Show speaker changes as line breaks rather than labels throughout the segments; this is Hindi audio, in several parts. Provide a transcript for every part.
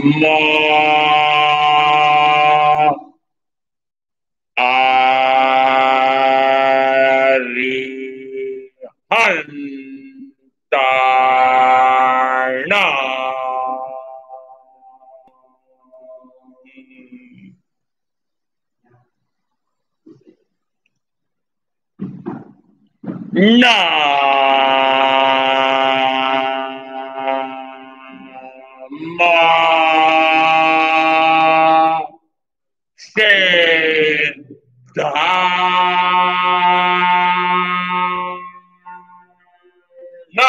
मा आरी हंताणा ना मा ना ना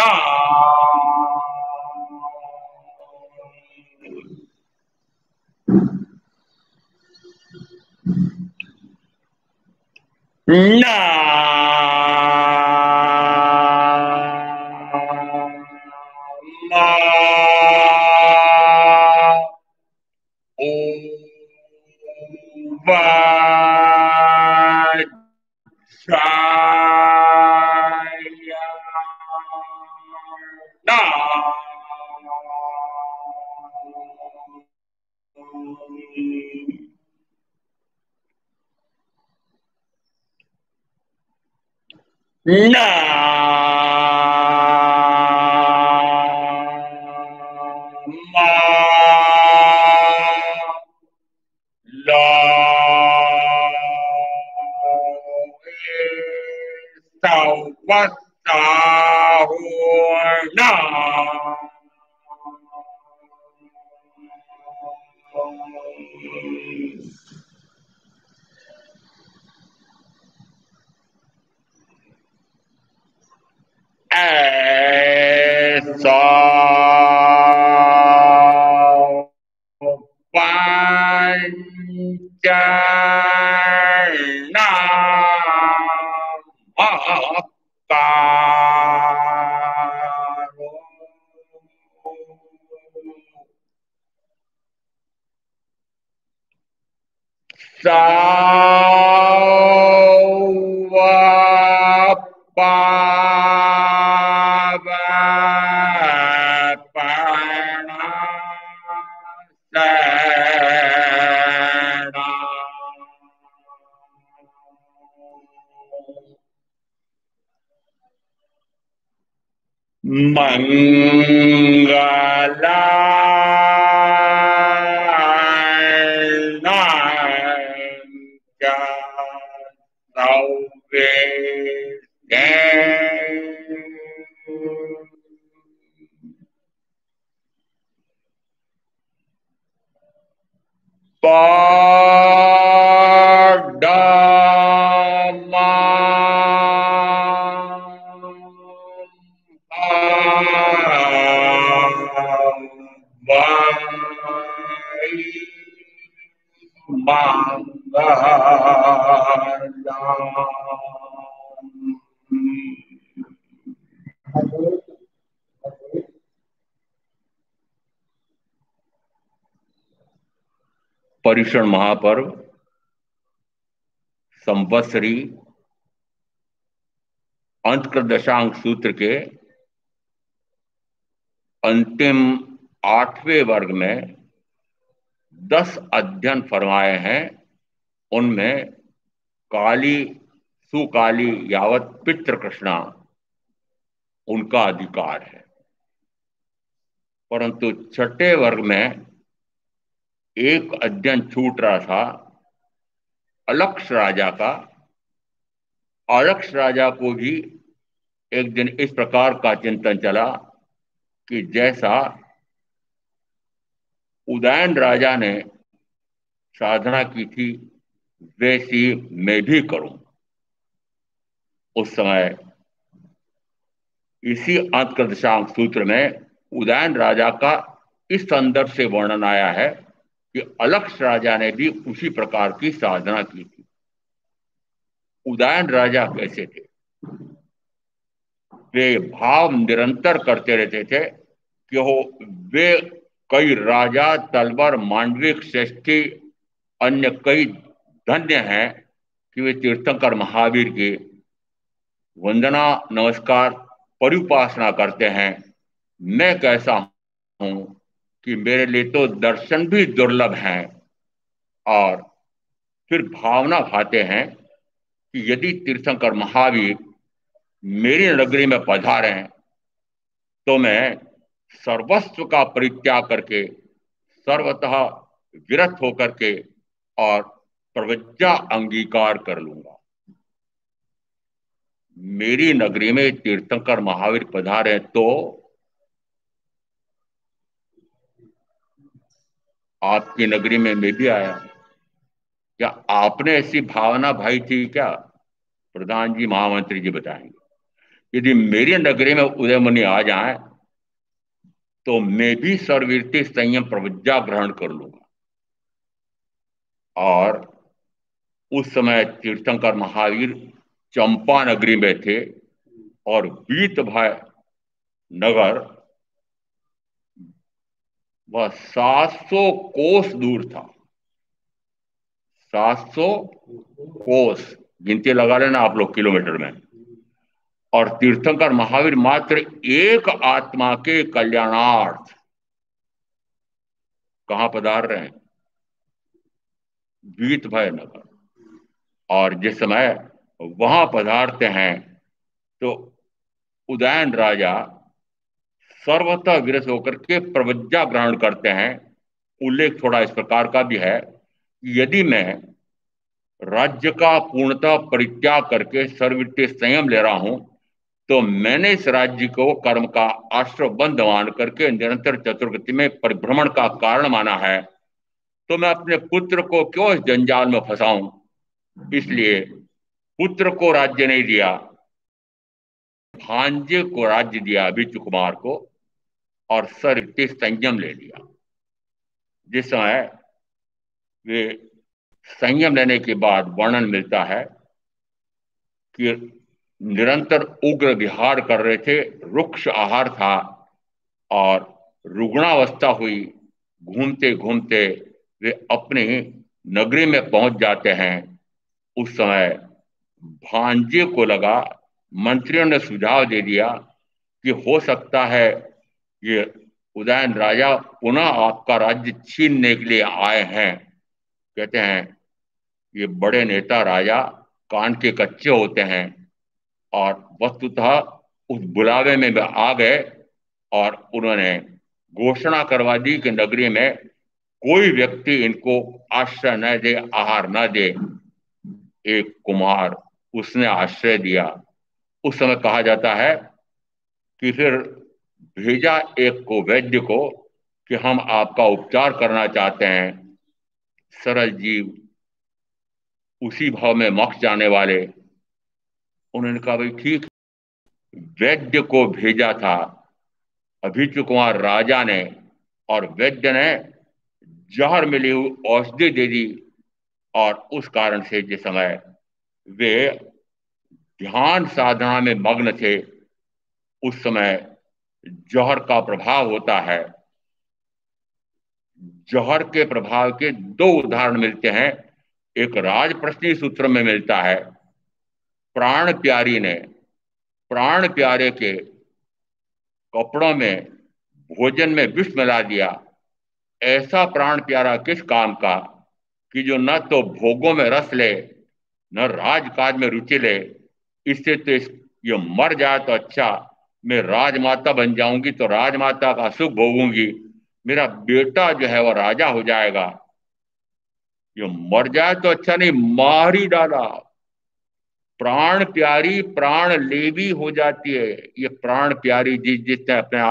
मा ना ना मा ओ ना ना मा ला ना ऐसा पंचनामकारो पर्युषण महापर्व संवत्सरी अंतकृत दशांक सूत्र के अंतिम 8वें वर्ग में 10 अध्ययन फरमाए हैं। उनमें काली सुकाली यावत पितृकृष्णा उनका अधिकार है, परंतु छठे वर्ग में एक अध्ययन छूट रहा था अलक्ष राजा का। अलक्ष राजा को भी एक दिन इस प्रकार का चिंतन चला कि जैसा उदयन राजा ने साधना की थी वैसी मैं भी करूं। उस समय इसी अंतर्दशांक सूत्र में उदयन राजा का इस संदर्भ से वर्णन आया है कि अलक्ष राजा ने भी उसी प्रकार की साधना की थी। उदयन राजा कैसे थे? वे भाव निरंतर करते रहते थे कि वे कई राजा, तलवर, मांडविक, श्रेष्ठी, अन्य कई धन्य हैं कि वे तीर्थंकर महावीर की वंदना, नमस्कार, परिउपासना करते हैं। मैं कैसा हूं कि मेरे लिए तो दर्शन भी दुर्लभ हैं। और फिर भावना भाते हैं कि यदि तीर्थंकर महावीर मेरी नगरी में पधारे तो मैं सर्वस्व का परित्याग करके, सर्वतः विरत होकर के और प्रवज्ञा अंगीकार कर लूंगा। मेरी नगरी में तीर्थंकर महावीर पधारे तो आपकी नगरी में मैं भी आया। क्या आपने ऐसी भावना भाई थी क्या? प्रधान जी, महामंत्री जी बताएंगे। यदि मेरी नगरी में उदयमुनि आ जाए तो मैं भी सर्ववृत्ति संयम प्रवज्ञा ग्रहण कर लूंगा। और उस समय तीर्थंकर महावीर चंपा नगरी में थे और बीत भय नगर वह 700 कोस दूर था। 700 कोस, गिनती लगा लेना आप लोग किलोमीटर में। और तीर्थंकर महावीर मात्र एक आत्मा के कल्याणार्थ कहां पधार रहे हैं? बीत भय नगर। और जिस समय वहां पधारते हैं तो उदयन राजा सर्वतः विरत होकर के प्रवज्ञा ग्रहण करते हैं। उल्लेख थोड़ा इस प्रकार का भी है कि यदि मैं राज्य का पूर्णतः परित्याग करके सर्ववृत्ति संयम ले रहा हूं तो मैंने इस राज्य को कर्म का आश्रय बंध मान करके निरंतर चतुर्गति में परिभ्रमण का कारण माना है, तो मैं अपने पुत्र को क्यों इस जंजाल में फंसाऊं? इसलिए पुत्र को राज्य नहीं दिया, भांजे को राज्य दिया, अभिचु कुमार को, और सर्ववृत्ति संयम ले लिया। जिस समय वे संयम लेने के बाद वर्णन मिलता है कि निरंतर उग्र विहार कर रहे थे, रुक्ष आहार था और रुग्णावस्था हुई। घूमते घूमते वे अपनी नगरी में पहुंच जाते हैं। उस समय भांजे को लगा, मंत्रियों ने सुझाव दे दिया कि हो सकता है ये उदयन राजा पुनः आपका राज्य छीनने के लिए आए हैं। कहते हैं ये बड़े नेता राजा कान के कच्चे होते हैं और वस्तुतः उस बुलावे में वे आ गए और उन्होंने घोषणा करवा दी कि नगरी में कोई व्यक्ति इनको आश्रय न दे, आहार न दे। एक कुमार, उसने आश्रय दिया। उस समय कहा जाता है कि फिर भेजा एक को, वैद्य को, कि हम आपका उपचार करना चाहते हैं। सरल जीव, उसी भाव में मोक्ष जाने वाले। उन्होंने कहा भाई ठीक। वैद्य को भेजा था अभिचु कुमार राजा ने, और वैद्य ने जहर मिली हुई औषधि दे दी। और उस कारण से जिस समय वे ध्यान साधना में मग्न थे उस समय जहर का प्रभाव होता है। जहर के प्रभाव के दो उदाहरण मिलते हैं। एक राजप्रश्नी सूत्र में मिलता है, प्राण प्यारी ने प्राण प्यारे के कपड़ों में भोजन में विष मिला दिया। ऐसा प्राण प्यारा किस काम का कि जो न तो भोगों में रस ले न राजकाज में रुचि ले। इससे तो ये मर जाए तो अच्छा, मैं राजमाता बन जाऊंगी तो राजमाता का सुख भोगूंगी, मेरा बेटा जो है वह राजा हो जाएगा। ये मर जाए तो अच्छा नहीं, मार ही डाला। प्राण प्यारी प्राण लेवी हो जाती है। ये प्राण प्यारी जिसने अपने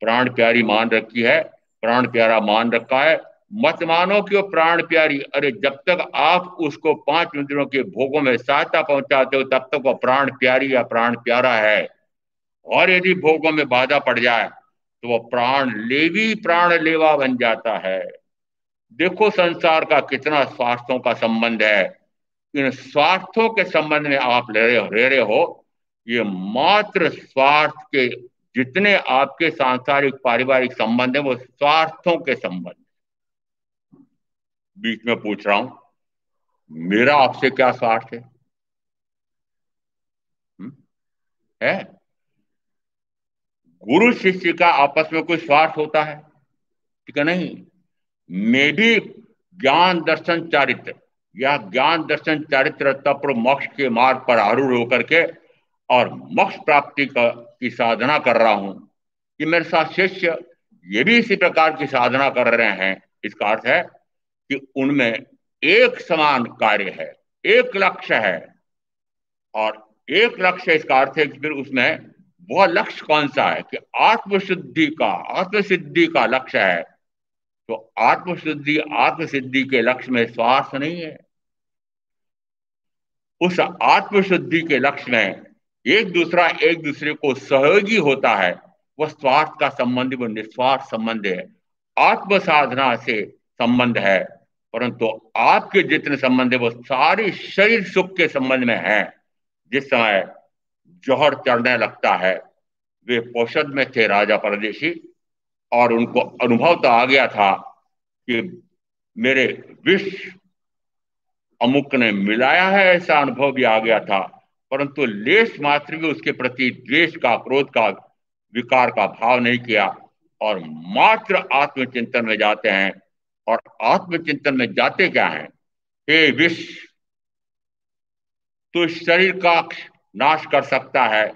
प्राण प्यारी मान रखी है, प्राण प्यारा मान रखा है, मत मानो कि वो प्राण प्यारी। अरे जब तक आप उसको 5 इंद्रियों के भोगों में सहायता पहुंचाते हो तब तक वो प्राण प्यारी या प्राण प्यारा है। और यदि भोगों में बाधा पड़ जाए तो वो प्राण लेवी प्राण लेवा बन जाता है। देखो संसार का कितना स्वार्थों का संबंध है। इन स्वार्थों के संबंध में आप ले रहे हो। ये मात्र स्वार्थ के जितने आपके सांसारिक पारिवारिक संबंध है वो स्वार्थों के संबंध। बीच में पूछ रहा हूं, मेरा आपसे क्या स्वार्थ है? हुँ? है? गुरु शिष्य का आपस में कोई स्वार्थ होता है? ठीक है, नहीं। मैं भी ज्ञान दर्शन चारित्र या ज्ञान दर्शन चारित्र तप मोक्ष के मार्ग पर आरूढ़ होकर के और मोक्ष प्राप्ति की साधना कर रहा हूं कि मेरे साथ शिष्य ये भी इसी प्रकार की साधना कर रहे हैं। इसका अर्थ है कि उनमें एक समान कार्य है, एक लक्ष्य है। और एक लक्ष्य, इसका अर्थ है कि फिर उसमें वह लक्ष्य कौन सा है कि आत्मशुद्धि का, आत्मसिद्धि का लक्ष्य है। तो आत्मशुद्धि आत्मसिद्धि के लक्ष्य में स्वार्थ नहीं है। उस आत्मशुद्धि के लक्ष्य में एक दूसरे को सहयोगी होता है। वह स्वार्थ का संबंध, वो निस्वार्थ संबंध है, आत्म साधना से संबंध है। परंतु आपके जितने संबंध है वो सारे शरीर सुख के संबंध में है। जिस समय जौहर चढ़ने लगता है, वे पोषद में थे राजा परदेशी, और उनको अनुभव तो आ गया था कि मेरे विष अमुक ने मिलाया है, ऐसा अनुभव भी आ गया था। परंतु लेश मात्र भी उसके प्रति द्वेष का, क्रोध का, विकार का भाव नहीं किया और मात्र आत्मचिंतन में जाते हैं। और आत्मचिंतन में जाते क्या है? हे विष, तो इस शरीर का नाश कर सकता है,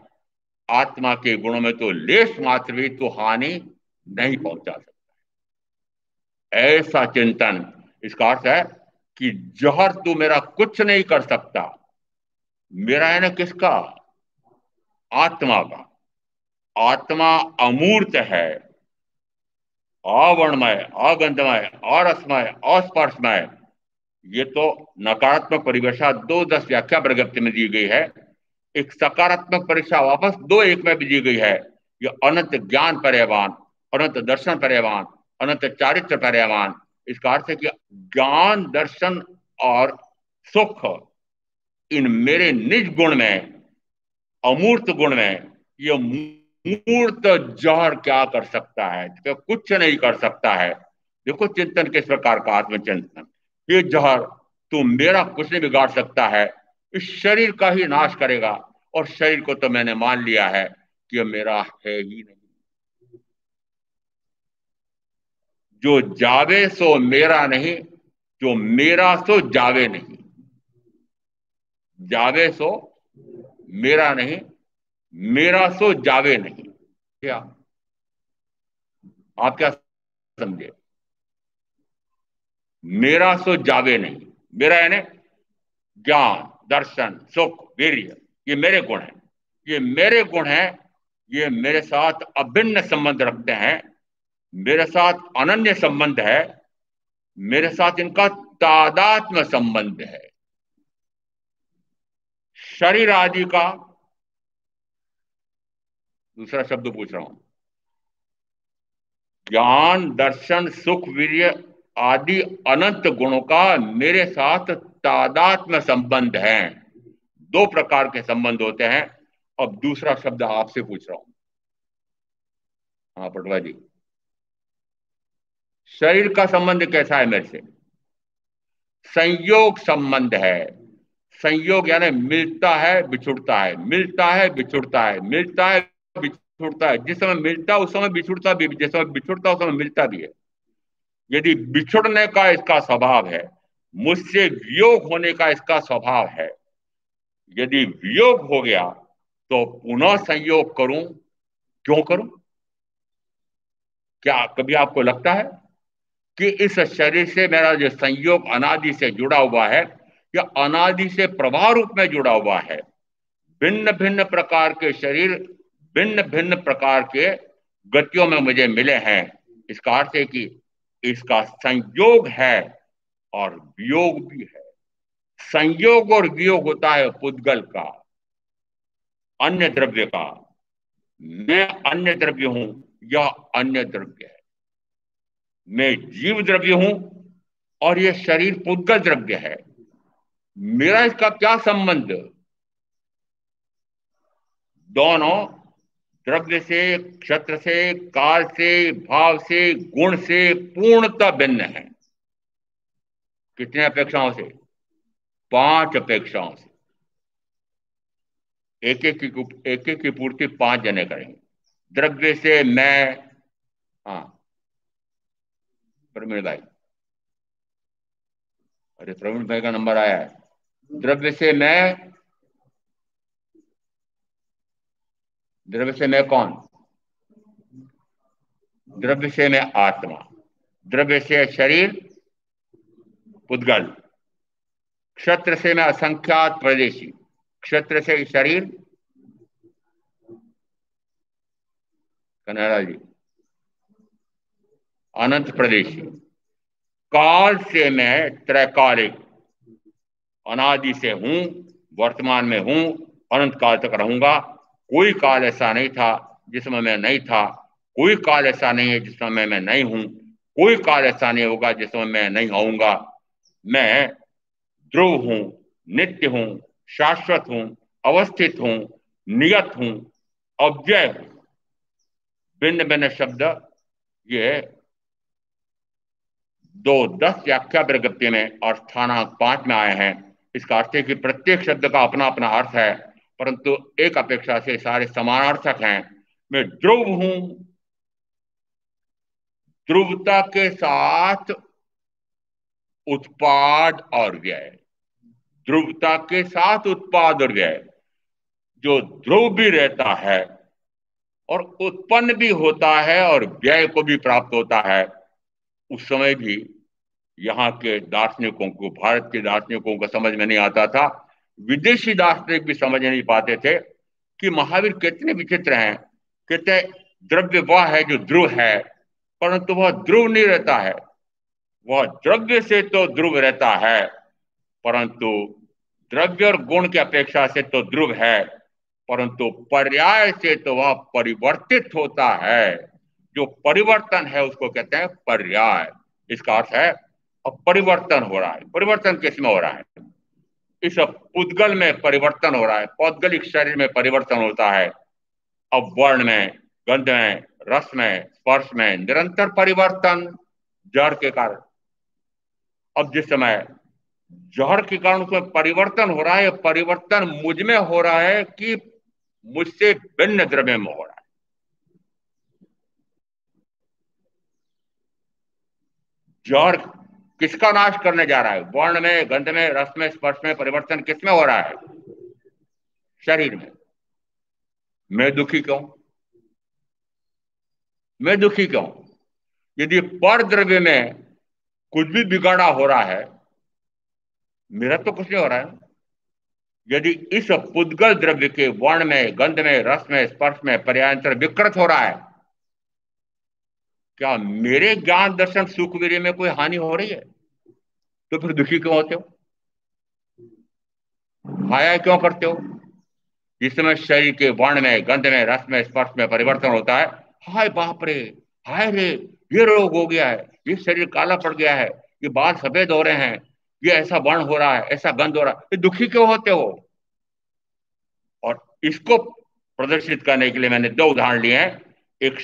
आत्मा के गुणों में तो लेश मात्र भी तो हानि नहीं पहुंचा सकता। ऐसा चिंतन, इसका अर्थ है कि जहर तू मेरा कुछ नहीं कर सकता। मेरा है ना किसका? आत्मा का। आत्मा अमूर्त है, अवर्णमय, अगंधमय, अरसमय, अस्पर्शमय। ये तो नकारात्मक परिभाषा 2-10 व्याख्या प्रज्ञप्ति में दी गई है। एक सकारात्मक परीक्षा वापस 2-1 में भी दी गई है। ये अनंत ज्ञान पर्यावान, अनंत दर्शन पर्यावान, अनंत चारित्र पर्यावान। इसका अर्थ है कि ज्ञान दर्शन और सुख, इन मेरे निज गुण में, अमूर्त गुण में, ये मूर्त जहर क्या कर सकता है? तो कुछ नहीं कर सकता है। देखो चिंतन किस प्रकार का, आत्मचिंतन। ये जहर तू मेरा कुछ नहीं बिगाड़ सकता है, इस शरीर का ही नाश करेगा। और शरीर को तो मैंने मान लिया है कि ये मेरा है ही नहीं। जो जावे सो मेरा नहीं, जो मेरा सो जावे नहीं। जावे सो मेरा नहीं, मेरा सो जावे नहीं। क्या आप क्या समझे? मेरा सो जावे नहीं। मेरा यानी ज्ञान दर्शन सुख वीर्य, ये मेरे गुण हैं। ये मेरे गुण हैं, ये मेरे साथ अभिन्न संबंध रखते हैं, मेरे साथ अनन्य संबंध है, मेरे साथ इनका तादात्म्य संबंध है। शरीर आदि का, दूसरा शब्द पूछ रहा हूं, ज्ञान दर्शन सुख वीर्य आदि अनंत गुणों का मेरे साथ तादात्म्य संबंध है। दो प्रकार के संबंध होते हैं। अब दूसरा शब्द आपसे पूछ रहा हूं। हाँ पटवा जी, शरीर का संबंध कैसा है मेरे से? संयोग संबंध है। संयोग यानी मिलता है बिछुड़ता है, मिलता है बिछुड़ता है, मिलता है बिछुड़ता है। जिस समय मिलता है उस समय बिछुड़ता भी, जिस समय बिछुड़ता है उस समय मिलता भी है। यदि बिछुड़ने का इसका स्वभाव है, मुझसे वियोग होने का इसका स्वभाव है, यदि वियोग हो गया तो पुनः संयोग करूं, क्यों करूं? क्या कभी आपको लगता है कि इस शरीर से मेरा जो संयोग अनादि से जुड़ा हुआ है, या अनादि से प्रवाह रूप में जुड़ा हुआ है? भिन्न भिन्न प्रकार के शरीर, भिन्न भिन्न प्रकार के गतियों में मुझे मिले हैं। इसका अर्थ है कि इसका संयोग है और वियोग भी है। संयोग और वियोग होता है पुद्गल का, अन्य द्रव्य का। मैं अन्य द्रव्य हूं या अन्य द्रव्य है, मैं जीव द्रव्य हूं और यह शरीर पुद्गल द्रव्य है, मेरा इसका क्या संबंध? दोनों द्रव्य से, क्षेत्र से, काल से, भाव से, गुण से पूर्णतः भिन्न है। कितने अपेक्षाओं से? 5 अपेक्षाओं से। एक एक की पूर्ति 5 जने करेंगे। द्रव्य से मैं, हाँ प्रवीण भाई, अरे प्रवीण भाई का नंबर आया है। द्रव्य से मैं, द्रव्य से मैं कौन? द्रव्य से मैं आत्मा, द्रव्य से शरीर पुद्गल, क्षेत्र से मैं असंख्यात प्रदेशी, क्षेत्र से शरीर कनाडा जी अनंत प्रदेशी, काल से मैं त्रैकालिक, अनादि से हूं, वर्तमान में हूं, अनंत काल तक रहूंगा। कोई काल ऐसा नहीं था जिसमें मैं नहीं था, कोई काल ऐसा नहीं है जिसमें मैं नहीं हूं, कोई काल ऐसा नहीं होगा जिसमें मैं नहीं आऊंगा। मैं ध्रुव हूं, नित्य हूं, शाश्वत हूं, अवस्थित हूं, नियत हूं, अव्यय हूं। भिन्न भिन्न शब्द ये 2 10 व्याख्या प्रगति में और स्थानांक 5 में आए हैं। इसका अर्थ है कि प्रत्येक शब्द का अपना अपना अर्थ है, परंतु एक अपेक्षा से सारे समानार्थक हैं। मैं ध्रुव हूं, ध्रुवता के साथ उत्पाद और व्यय, ध्रुवता के साथ उत्पाद और व्यय। जो ध्रुव भी रहता है और उत्पन्न भी होता है और व्यय को भी प्राप्त होता है, उस समय भी यहाँ के दार्शनिकों को, भारत के दार्शनिकों को समझ में नहीं आता था। विदेशी दार्शनिक भी समझ नहीं पाते थे कि महावीर कितने विचित्र हैं। कहते द्रव्य वह है जो ध्रुव है, परंतु वह ध्रुव नहीं रहता है। वह द्रव्य से तो ध्रुव रहता है, परंतु द्रव्य और गुण की अपेक्षा से तो ध्रुव है, परंतु पर्याय से तो वह परिवर्तित होता है। जो परिवर्तन है उसको कहते हैं पर्याय। इसका अर्थ है अब परिवर्तन हो रहा है। परिवर्तन किस में हो रहा है? इस पुद्गल में परिवर्तन हो रहा है, पौद्गलिक शरीर में परिवर्तन होता है। अब वर्ण में, गंध में, रस में, स्पर्श में निरंतर परिवर्तन, जड़ के कारण। अब जिस समय जहर के कारण उसमें परिवर्तन हो रहा है, परिवर्तन मुझ में हो रहा है कि मुझसे भिन्न द्रव्य में हो रहा है? जहर किसका नाश करने जा रहा है? वर्ण में, गंध में, रस में, स्पर्श में परिवर्तन किस में हो रहा है? शरीर में। मैं दुखी क्यों? मैं दुखी क्यों? यदि पर द्रव्य में कुछ भी बिगाड़ा हो रहा है, मेरा तो कुछ नहीं हो रहा है। यदि इस पुद्गल द्रव्य के वर्ण में, गंध में, रस में, स्पर्श में पर्यायंतर विकृत हो रहा है, क्या मेरे ज्ञान दर्शन सुख वीर्य में कोई हानि हो रही है? तो फिर दुखी क्यों होते हो? हाया क्यों करते हो? जिस समय शरीर के वर्ण में, गंध में, रस में, स्पर्श में परिवर्तन होता है, हाय बाप रे, हाय रे, ये रोग हो गया है, ये शरीर काला पड़ गया है, ये बाल सफेद हो रहे हैं, ये ऐसा वर्ण हो रहा है, ऐसा गंध हो रहा है, ये दुखी क्यों होते हो? और इसको प्रदर्शित करने के लिए मैंने 2 उदाहरण लिए हैं। एक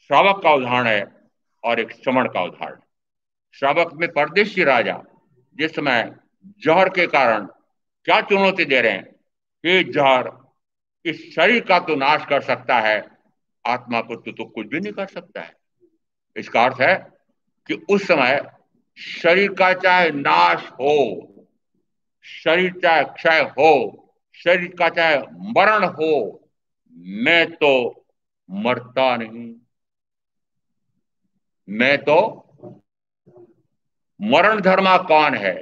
श्रावक का उदाहरण है और एक श्रमण का उदाहरण। श्रावक में परदेशी राजा जिस समय जहर के कारण क्या चुनौती दे रहे हैं कि जहर इस शरीर का तो नाश कर सकता है, आत्मा को तो कुछ भी नहीं कर सकता है। इसका अर्थ है कि उस समय शरीर का चाहे नाश हो, शरीर चाहे क्षय हो, शरीर का चाहे मरण हो, मैं तो मरता नहीं। मैं तो, मरण धर्मा कौन है?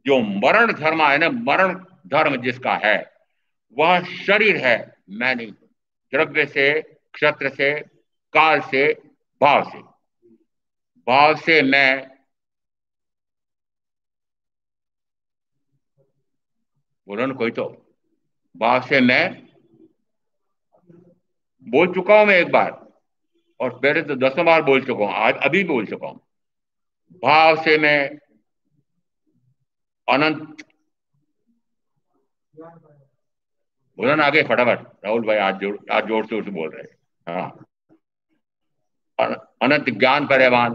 जो मरण धर्मा है ना, मरण धर्म जिसका है वह शरीर है, मैं नहीं। द्रव्य से, क्षेत्र से, काल से, भाव से। भाव से मैं, बोलो ना कोई तो। भाव से मैं बोल चुका हूं मैं एक बार, और पहले तो 10 बार बोल चुका हूं, आज अभी बोल चुका हूं। भाव से मैं अनंत। बोला ना आगे फटाफट, राहुल भाई आज जोर शोर से बोल रहे हैं। हाँ। अनंत ज्ञान पर्यावान,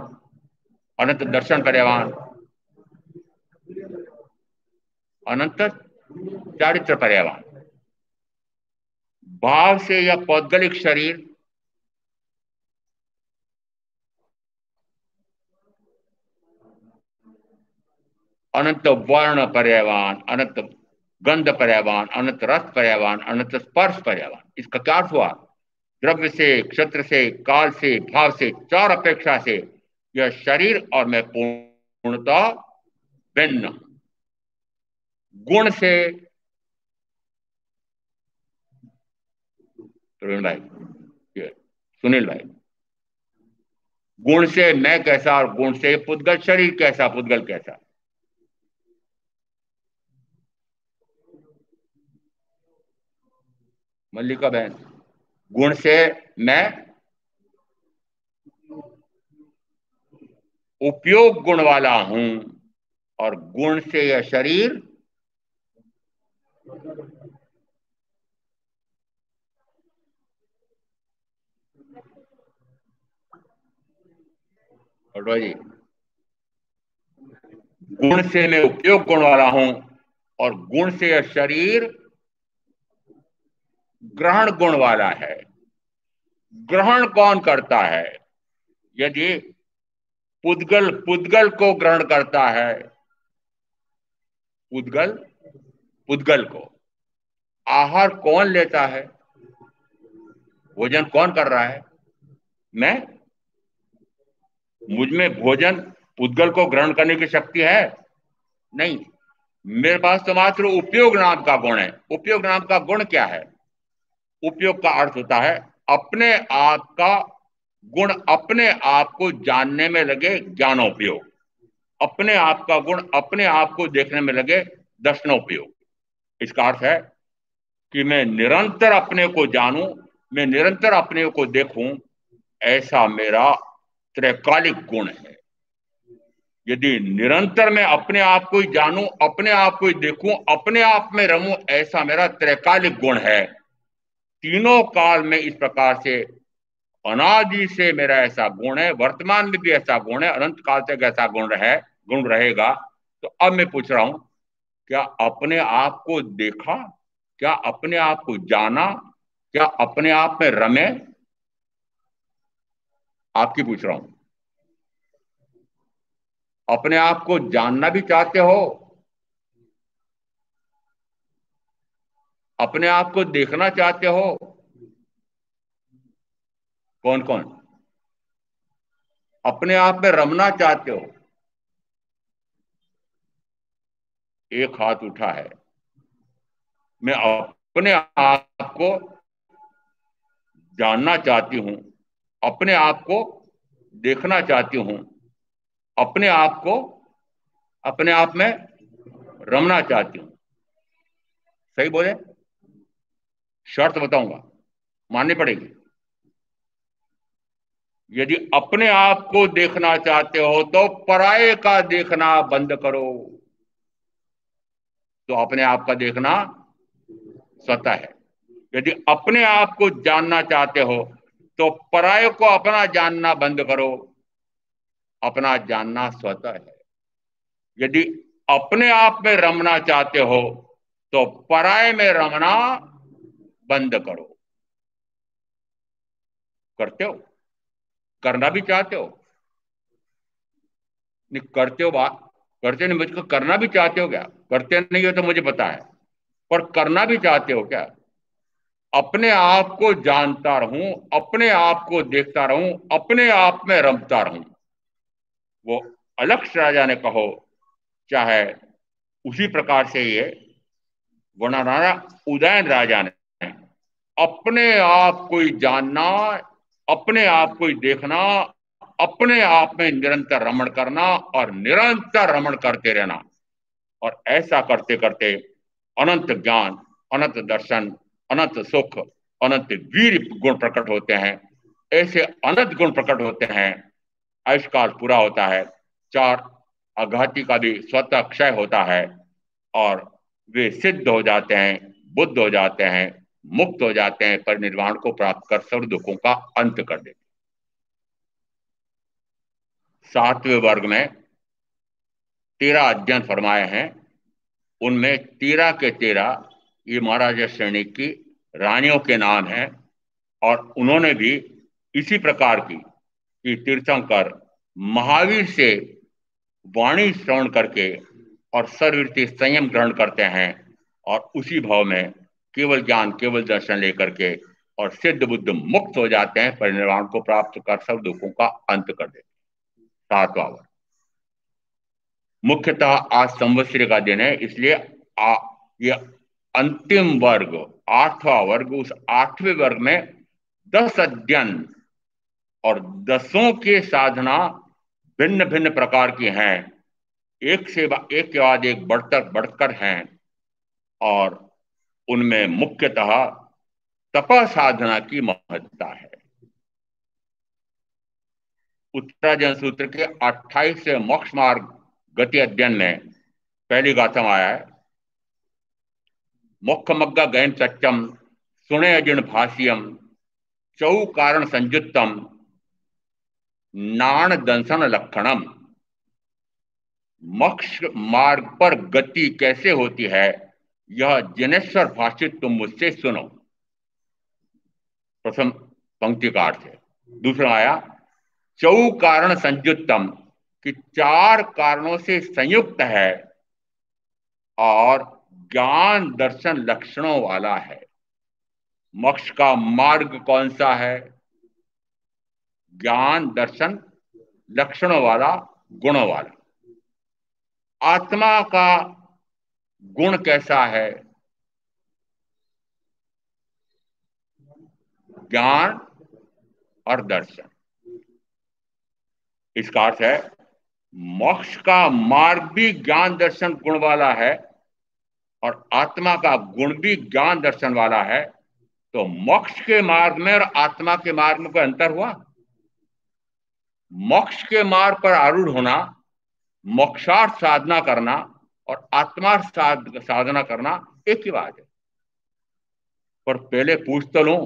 अनंत दर्शन पर्यावान, अनंत चारित्र पर्यावान। भाव से यह पौद्गलिक शरीर अनंत वर्ण पर्यावान, अनंत गंध पर्यावान, अनंत रस पर्यावान, अनंत स्पर्श पर्यावान। इसका क्या अर्थ हुआ? द्रव्य से, क्षेत्र से, काल से, भाव से, चार अपेक्षा से यह शरीर और मैं पूर्णतः भिन्न। गुण से, प्रवीण भाई, सुनील भाई, गुण से मैं कैसा और गुण से पुद्गल शरीर कैसा, पुद्गल कैसा? मल्लिका बहन, गुण से मैं उपयोग गुण वाला हूं, और गुण से यह शरीर जी, गुण से मैं उपयोग गुण वाला हूं, और गुण से यह शरीर ग्रहण गुण वाला है। ग्रहण कौन करता है? यदि पुद्गल पुद्गल को ग्रहण करता है, पुद्गल पुद्गल को, आहार कौन लेता है? भोजन कौन कर रहा है? मैं। मुझ में भोजन पुद्गल को ग्रहण करने की शक्ति है? नहीं। मेरे पास तो मात्र उपयोग नाम का गुण है। उपयोग नाम का गुण क्या है? उपयोग का अर्थ होता है अपने आप का गुण, अपने आप को जानने में लगे ज्ञानोपयोग, अपने आप का गुण अपने आप को देखने में लगे दर्शनोपयोग। इसका अर्थ है कि मैं निरंतर अपने को जानूं, मैं निरंतर अपने को देखूं, ऐसा मेरा त्रैकालिक गुण है। यदि निरंतर मैं अपने आप को ही जानूं, अपने आप को ही देखूं, अपने आप में रहूं, ऐसा मेरा त्रैकालिक गुण है। तीनों काल में इस प्रकार से अनादि से मेरा ऐसा गुण है, वर्तमान में भी ऐसा गुण है, अनंत काल तक ऐसा गुण रहेगा। तो अब मैं पूछ रहा हूं, क्या अपने आप को देखा, क्या अपने आप को जाना, क्या अपने आप में रमे? आपकी पूछ रहा हूं। अपने आप को जानना भी चाहते हो? अपने आप को देखना चाहते हो? कौन कौन? अपने आप में रमना चाहते हो? एक हाथ उठा है। मैं अपने आप को जानना चाहती हूं, अपने आप को देखना चाहती हूं, अपने आप को अपने आप में रमना चाहती हूं। सही बोले? शर्त बताऊंगा, माननी पड़ेगी। यदि अपने आप को देखना चाहते हो तो पराये का देखना बंद करो। तो अपने आप का देखना स्वतः है। यदि अपने आप को जानना चाहते हो तो पराये को अपना जानना बंद करो। अपना जानना स्वतः है। यदि अपने आप में रमना चाहते हो तो पराये में रमना बंद करो। करते हो? करना भी चाहते हो? नहीं करते हो बात, करते नहीं, मुझको करना भी चाहते हो क्या? करते नहीं हो तो मुझे पता है, पर करना भी चाहते हो क्या? अपने आप को जानता रहूं, अपने आप को देखता रहूं, अपने आप में रमता रहूं। वो अलक्ष राजा ने कहो, चाहे उसी प्रकार से ये वर्णनारा उदयन राजा ने अपने आप को ही जानना, अपने आप को ही देखना, अपने आप में निरंतर रमण करना और निरंतर रमण करते रहना। और ऐसा करते करते अनंत ज्ञान, अनंत दर्शन, अनंत सुख अनंत वीर गुण प्रकट होते हैं। ऐसे अनंत गुण प्रकट होते हैं, आयुष्काल पूरा होता है, 4 आघाती का भी स्वतः क्षय होता है और वे सिद्ध हो जाते हैं, बुद्ध हो जाते हैं, मुक्त हो जाते हैं, परिनिर्वाण को प्राप्त कर सर्व दुखों का अंत कर देते हैं। 7वें वर्ग में 13 अध्ययन फरमाए हैं, उनमें 13 के 13 ये महाराजा श्रेणी की रानियों के नाम हैं और उन्होंने भी इसी प्रकार की कि तीर्थंकर महावीर से वाणी श्रवण करके और सर्ववृत्ति संयम ग्रहण करते हैं और उसी भाव में केवल ज्ञान केवल दर्शन लेकर के और सिद्ध बुद्ध मुक्त हो जाते हैं, परिनिर्वाण को प्राप्त कर सब दुखों का अंत कर देते हैं। 7वां वर्ग मुख्यतः आज संवत्सरी का दिन है, इसलिए ये अंतिम वर्ग 8वां वर्ग, उस 8वें वर्ग में 10 अध्ययन और 10 के साधना भिन्न भिन्न प्रकार की हैं, एक के बाद एक बढ़कर हैं और उनमें मुख्यतः तपा साधना की महत्ता है। उत्तराजन सूत्र के 28वें मोक्ष मार्ग गति अध्ययन में पहली गाथा में आया है, मोक्ष मग्गा गयन सत्यम सुने अजिण भाष्यम चौ कारण संयुक्तम नाण दंसन लक्षणम। मोक्ष मार्ग पर गति कैसे होती है यह जिनेश्वर भाषित तुम मुझसे सुनो। प्रथम पंक्ति का अर्थ है। दूसरा आया चौ कारण संयुक्तम, कि 4 कारणों से संयुक्त है और ज्ञान दर्शन लक्षणों वाला है। मोक्ष का मार्ग कौन सा है? ज्ञान दर्शन लक्षणों वाला, गुणों वाला। आत्मा का गुण कैसा है? ज्ञान और दर्शन। इसका अर्थ है मोक्ष का मार्ग भी ज्ञान दर्शन गुण वाला है और आत्मा का गुण भी ज्ञान दर्शन वाला है। तो मोक्ष के मार्ग में और आत्मा के मार्ग में कोई अंतर हुआ? मोक्ष के मार्ग पर आरूढ़ होना, मोक्षार्थ साधना करना और आत्मार्थ साधना करना एक ही बात है। पर पहले पूछ तो लूं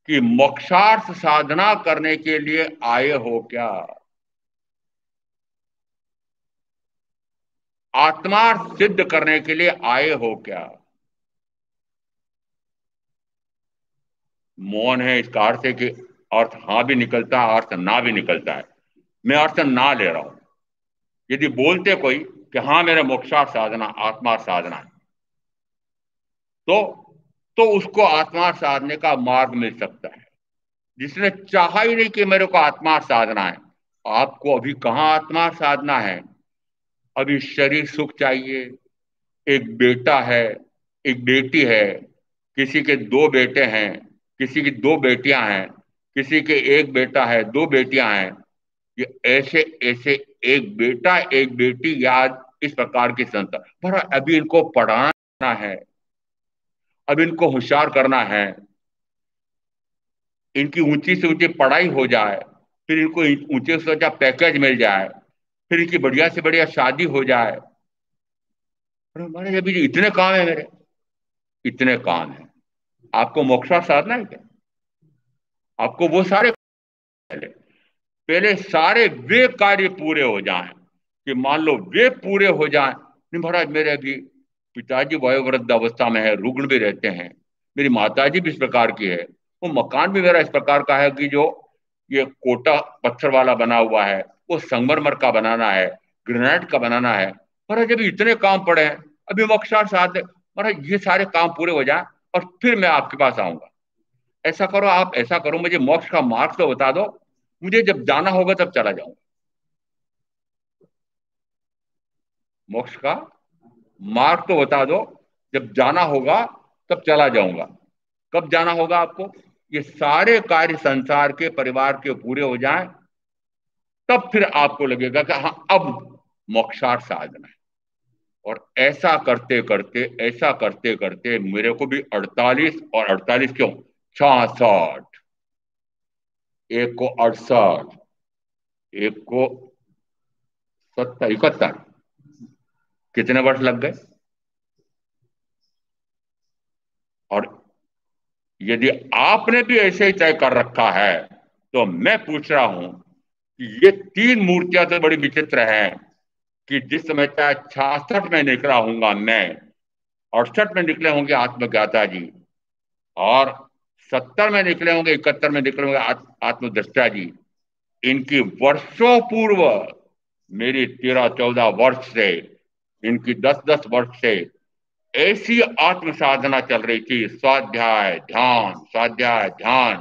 कि मोक्षार्थ साधना करने के लिए आए हो क्या? आत्मार्थ सिद्ध करने के लिए आए हो क्या? मौन है, इसका अर्थ है कि अर्थ हाँ भी निकलता है, अर्थ ना भी निकलता है। मैं अर्थ ना ले रहा हूं। यदि बोलते कोई कि हाँ मेरा मोक्षार्थ साधना आत्मार्थ साधना है, तो उसको आत्मार्थ साधने का मार्ग मिल सकता है। जिसने चाहा ही नहीं कि मेरे को आत्मार्थ साधना है, आपको अभी कहां आत्मार्थ साधना है? अभी शरीर सुख चाहिए, एक बेटा है, एक बेटी है, किसी के 2 बेटे हैं, किसी की 2 बेटियां हैं, किसी के 1 बेटा है, 2 बेटियां हैं। ये ऐसे ऐसे एक बेटा एक बेटी याद, इस प्रकार की संस्था। पर अभी इनको पढ़ाना है, अब इनको होशियार करना है, इनकी ऊंची से ऊंची पढ़ाई हो जाए, फिर इनको ऊंचे से ऊंचा पैकेज मिल जाए, फिर इनकी बढ़िया से बढ़िया शादी हो जाए। हमारे अभी इतने काम है, मेरे इतने काम है। आपको मोक्षा साधना है क्या? आपको वो सारे पहले सारे वे कार्य पूरे हो जाएं, कि मान लो वे पूरे हो जाएं। नहीं महाराज, मेरे अभी पिताजी वयोवृद्ध अवस्था में है, रुग्ण भी रहते हैं, मेरी माताजी भी इस प्रकार की है, वो मकान भी मेरा इस प्रकार का है कि जो ये कोटा पत्थर वाला बना हुआ है वो संगमरमर का बनाना है, ग्रेनाइट का बनाना है। महाराज अभी इतने काम पड़े हैं, अभी मोक्षार्थ साध महाराज ये सारे काम पूरे हो जाए और फिर मैं आपके पास आऊंगा। ऐसा करो, आप ऐसा करो, मुझे मोक्ष का मार्ग तो बता दो, मुझे जब जाना होगा तब चला जाऊंगा। मोक्ष का मार्ग तो बता दो, जब जाना होगा तब चला जाऊंगा। कब जाना होगा आपको? ये सारे कार्य संसार के परिवार के पूरे हो जाएं, तब फिर आपको लगेगा कि हाँ अब मोक्षार्थ साधना है। और ऐसा करते करते मेरे को भी 48 और 48 क्यों 66, एक को 68, एक को 71। कितने वर्ष लग गए? और यदि आपने भी ऐसे ही तय कर रखा है तो मैं पूछ रहा हूं कि ये तीन मूर्तियां तो बड़ी विचित्र हैं कि जिस समय चाहे 66 में निकला हूंगा मैं, 68 में निकले होंगे आत्मज्ञाता जी, और 70 में निकले होंगे, 71 में निकले होंगे आत्मदृष्टा जी, इनकी वर्षों पूर्व मेरी 13-14 वर्ष से, इनकी 10-10 वर्ष से ऐसी आत्म साधना चल रही थी, स्वाध्याय ध्यान,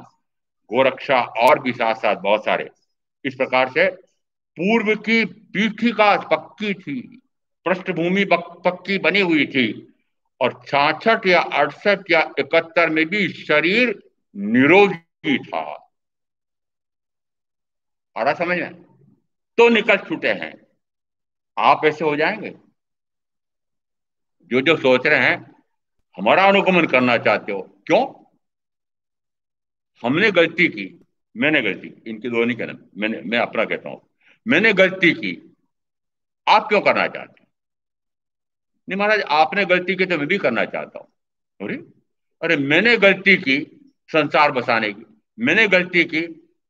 गोरक्षा और भी साथ साथ बहुत सारे। इस प्रकार से पूर्व की पीठिका पक्की थी, पृष्ठभूमि पक्की बनी हुई थी, और 66 या 68 या 71 में भी शरीर निरोगी था। आ रहा समझ में? तो निकल छूटे हैं। आप ऐसे हो जाएंगे? जो जो सोच रहे हैं हमारा अनुगमन करना चाहते हो, क्यों? हमने गलती की, मैंने गलती की, इनकी दो नहीं कहना, मैं अपना कहता हूं, मैंने गलती की, आप क्यों करना चाहते हैं? नहीं महाराज, आपने गलती की तो मैं भी करना चाहता हूं। अरे अरे, मैंने गलती की संसार बसाने की, मैंने गलती की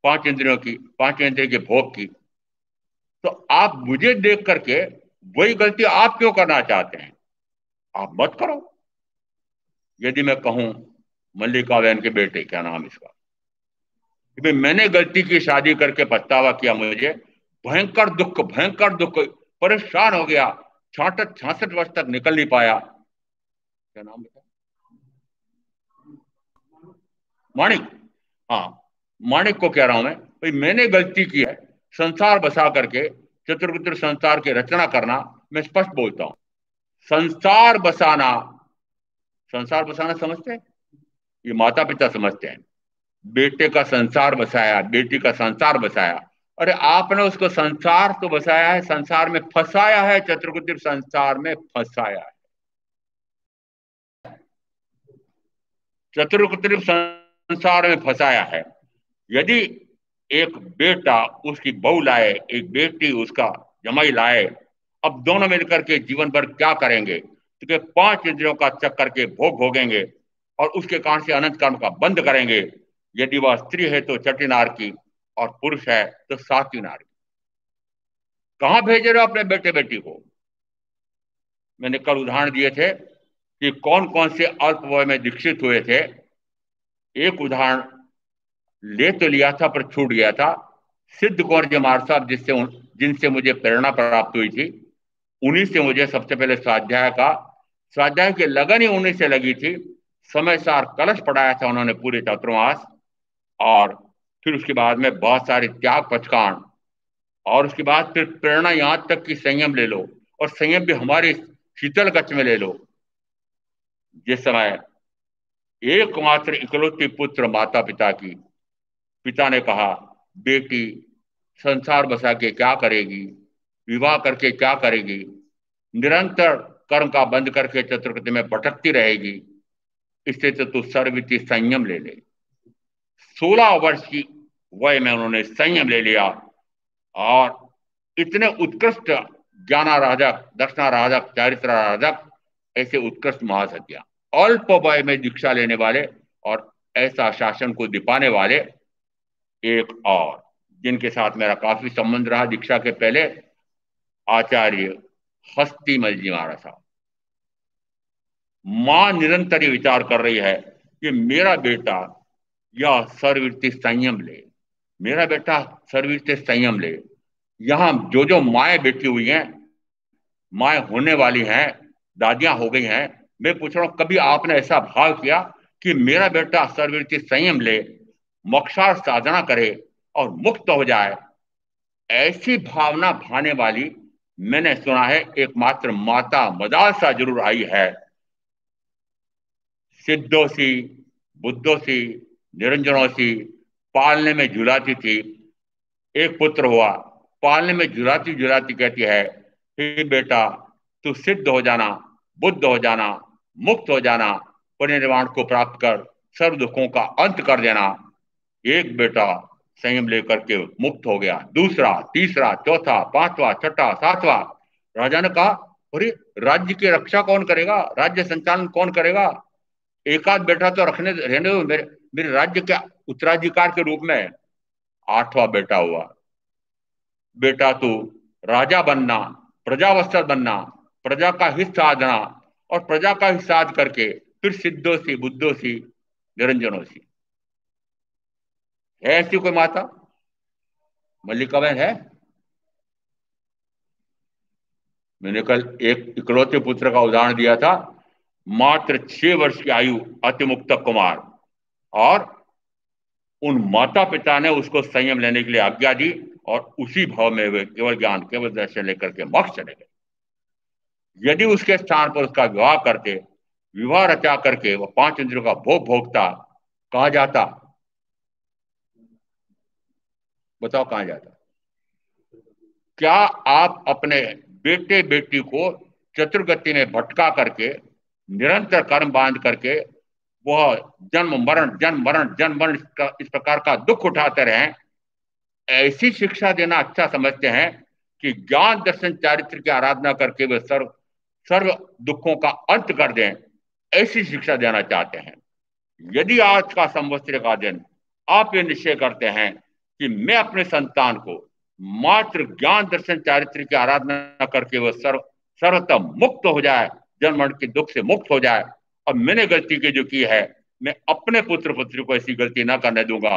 पांच इंद्रियों की, पांच इंद्रियों के भोग की, तो आप मुझे देख करके वही गलती आप क्यों करना चाहते हैं? आप मत करो। यदि मैं कहूं मल्लिका बहन के बेटे, क्या नाम इसका, कि भाई मैंने गलती की, शादी करके पछतावा किया, मुझे भयंकर दुख, परेशान हो गया, 66 66 वर्ष तक निकल नहीं पाया। क्या नाम बताया? माणिक। हाँ, माणिक को कह रहा हूं मैं, भाई मैंने गलती की है संसार बसा करके, चतुर्वित्र संसार की रचना करना। मैं स्पष्ट बोलता हूं, संसार बसाना, संसार बसाना समझते हैं? ये माता पिता समझते हैं। बेटे का संसार बसाया, बेटी का संसार बसाया। अरे आपने उसको संसार तो बसाया है, संसार में फंसाया है, चतुर्वित्र संसार में फंसाया है। चतुर्वित्र संसार में फंसाया है। यदि एक बेटा उसकी बहू लाए, एक बेटी उसका जमाई लाए, अब दोनों मिलकर के जीवन भर क्या करेंगे? क्योंकि पांच इंद्रियों का चक्कर के भोग भोगेंगे और उसके कारण से अनंत कर्म का बंद करेंगे। यदि वह स्त्री है तो छठी नार की, और पुरुष है तो सातवीं नार की। कहां भेज रहे हो अपने बेटे बेटी को? मैंने कल उदाहरण दिए थे कि कौन कौन से अल्प वय में दीक्षित हुए थे। एक उदाहरण ले तो लिया था पर छूट गया था। सिद्ध कौर जमार साहब, जिनसे मुझे प्रेरणा प्राप्त हुई थी, उन्हीं से मुझे सबसे पहले स्वाध्याय की लगन ही उन्हीं से लगी थी। समय सार कलश पढ़ाया था उन्होंने पूरे चातुर्मास, और फिर उसके बाद में बहुत सारे त्याग पचकान, और उसके बाद फिर प्रेरणा यहां तक कि संयम ले लो, और संयम भी हमारे शीतल कच्छ में ले लो। जिस समय एकमात्र इकलौती पुत्र माता पिता की, पिता ने कहा बेटी संसार बसा के क्या करेगी, विवाह करके क्या करेगी, निरंतर कर्म का बंद करके चतुर्कृति में भटकती रहेगी, इससे तो तू सर्वविधि संयम ले ले। 16 वर्ष की वय में उन्होंने संयम ले लिया, और इतने उत्कृष्ट ज्ञानाराधक, दर्शनाराधक, चारित्राराधक, ऐसे उत्कृष्ट महासत्या, अल्प वय में दीक्षा लेने वाले और ऐसा शासन को दिपाने वाले एक और, जिनके साथ मेरा काफी संबंध रहा दीक्षा के पहले, आचार्य हस्तीमल जी महाराज साहब। मां निरंतर विचार कर रही है कि मेरा बेटा यह सर्ववृत्ति संयम ले, मेरा बेटा सर्ववृत्ति संयम ले। यहां जो जो माएँ बैठी हुई हैं, माएँ होने वाली हैं, दादियां हो गई हैं, मैं पूछ रहा हूं कभी आपने ऐसा भाव किया कि मेरा बेटा सर्ववृत्ति संयम ले, मोक्षार्थ साधना करे और मुक्त हो जाए? ऐसी भावना भाने वाली मैंने सुना है एकमात्र माता मदालसा जरूर आई है। सिद्धों सी, बुद्धों सी, निरंजनों सी पालने में झुलाती थी। एक पुत्र हुआ, पालने में झुलाती झुलाती कहती है, हे बेटा तू सिद्ध हो जाना, बुद्ध हो जाना, मुक्त हो जाना, परिनिर्वाण को प्राप्त कर, सर्व दुखों का अंत कर देना। एक बेटा संयम लेकर के मुक्त हो गया, दूसरा, तीसरा, चौथा, पांचवा, छठा, सातवां। राजा ने कहा, अरे राज्य की रक्षा कौन करेगा, राज्य संचालन कौन करेगा? एक आध बेटा तो रखने रहने दो मेरे मेरे राज्य के उत्तराधिकार के रूप में। आठवां बेटा हुआ। बेटा तू राजा बनना, प्रजावत्सल बनना, प्रजा का हित साधना, और प्रजा का हित साध करके फिर सिद्धोसी बुद्धोसी निरंजनोसी। है ऐसी कोई माता? मल्लिका बहन है? मैंने कल एक इकलौते पुत्र का उदाहरण दिया था। मात्र 6 वर्ष की आयु, अतिमुक्त कुमार, और उन माता पिता ने उसको संयम लेने के लिए आज्ञा दी, और उसी भाव में वे केवल ज्ञान, केवल दर्शन लेकर के मोक्ष चले गए। यदि उसके स्थान पर उसका विवाह करते, विवाह रचा करके वह 5 इंद्रियों का भोग भोगता, कहा जाता? बताओ कहां जाता? क्या आप अपने बेटे बेटी को चतुर्गति में भटका करके, निरंतर कर्म बांध करके, वह जन्म मरण जन्म मरण इस प्रकार का दुख उठाते रहें, ऐसी शिक्षा देना अच्छा समझते हैं कि ज्ञान दर्शन चारित्र की आराधना करके वे सर्व सर्व दुखों का अंत कर दें, ऐसी शिक्षा देना चाहते हैं? यदि आज का संवत्सर का दिन आप ये निश्चय करते हैं कि मैं अपने संतान को मात्र ज्ञान दर्शन चारित्र की आराधना करके वह सर्वतः मुक्त हो जाए, जन्म मरण के दुख से मुक्त हो जाए, अब मैंने गलती की जो की है, मैं अपने पुत्र पुत्री को ऐसी गलती ना करने दूंगा,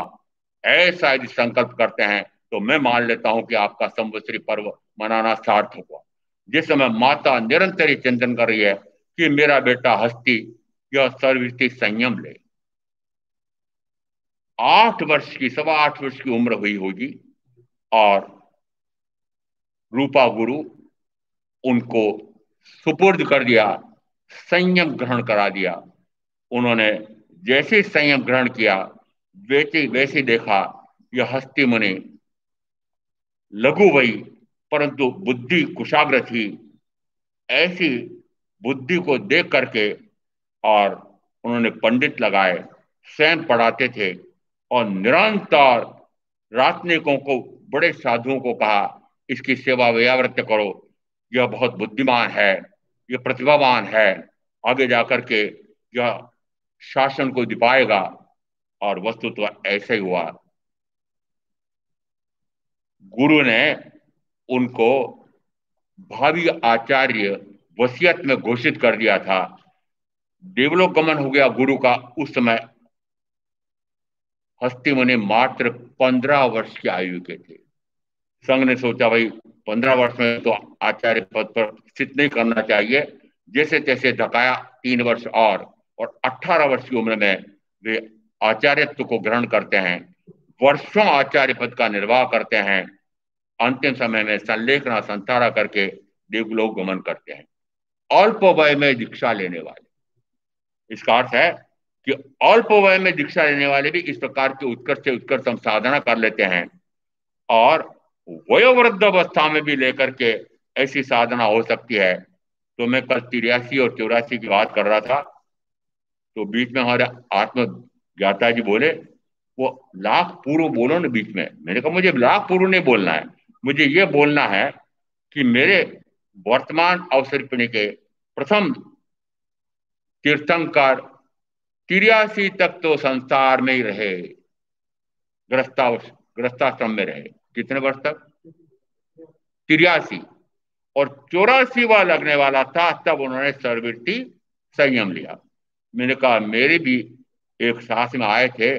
ऐसा यदि संकल्प करते हैं, तो मैं मान लेता हूं कि आपका संवत्सरी पर्व मनाना सार्थक हुआ। जिस समय माता निरंतर ही चिंतन कर रही है कि मेरा बेटा हस्ती यह सर्वृत्ति संयम ले। 8 वर्ष की, 8.25 वर्ष की उम्र हुई होगी, और रूपा गुरु उनको सुपुर्द कर दिया, संयम ग्रहण करा दिया। उन्होंने जैसे संयम ग्रहण किया, वैसे वैसे देखा यह हस्ती मुनि लघु वही, परंतु बुद्धि कुशाग्र थी। ऐसी बुद्धि को देख करके, और उन्होंने पंडित लगाए, स्वयं पढ़ाते थे, और निरंतर राजनयिकों को, बड़े साधुओं को कहा, इसकी सेवा व्यावृत्त करो, यह बहुत बुद्धिमान है, यह प्रतिभावान है, आगे जाकर के यह शासन को दिपाएगा। और वस्तुतः ऐसे ही हुआ। गुरु ने उनको भावी आचार्य वसीयत में घोषित कर दिया था। देवलोकगमन हो गया गुरु का उस समय। हस्ती मुनि मात्र 15 वर्ष की आयु के थे। संघ ने सोचा, भाई 15 वर्ष में तो आचार्य पद पर स्थित नहीं करना चाहिए, जैसे तैसे धकाया 3 वर्ष और 18 वर्ष की उम्र में वे आचार्यत्व को ग्रहण करते हैं, वर्षों आचार्य पद का निर्वाह करते हैं, अंतिम समय में संलेखना संतारा करके देवलोक गमन करते हैं। अल्प वय में दीक्षा लेने वाले, इसका अर्थ है कि अल्प वय में दीक्षा लेने वाले भी इस प्रकार की उत्कर्ष से उत्कर्ष साधना कर लेते हैं, और वयोवृद्ध अवस्था में भी लेकर के ऐसी साधना हो सकती है। तो मैं कल 83 और 84 की बात कर रहा था, तो बीच में हमारे आत्म ज्ञाता जी बोले, वो लाख पूर्व बोलो ना बीच में। मैंने कहा मुझे लाख पूर्व नहीं बोलना है, मुझे ये बोलना है कि मेरे वर्तमान अवसर पीढ़ी के प्रथम तीर्थंकर 83 तक तो संसार में ही रहे, गृहस्थाश्रम में रहे। कितने वर्ष तक? 83। और 84वां लगने वाला था तब उन्होंने सर्ववृत्ति संयम लिया। मैंने कहा मेरे भी एक साथ में आए थे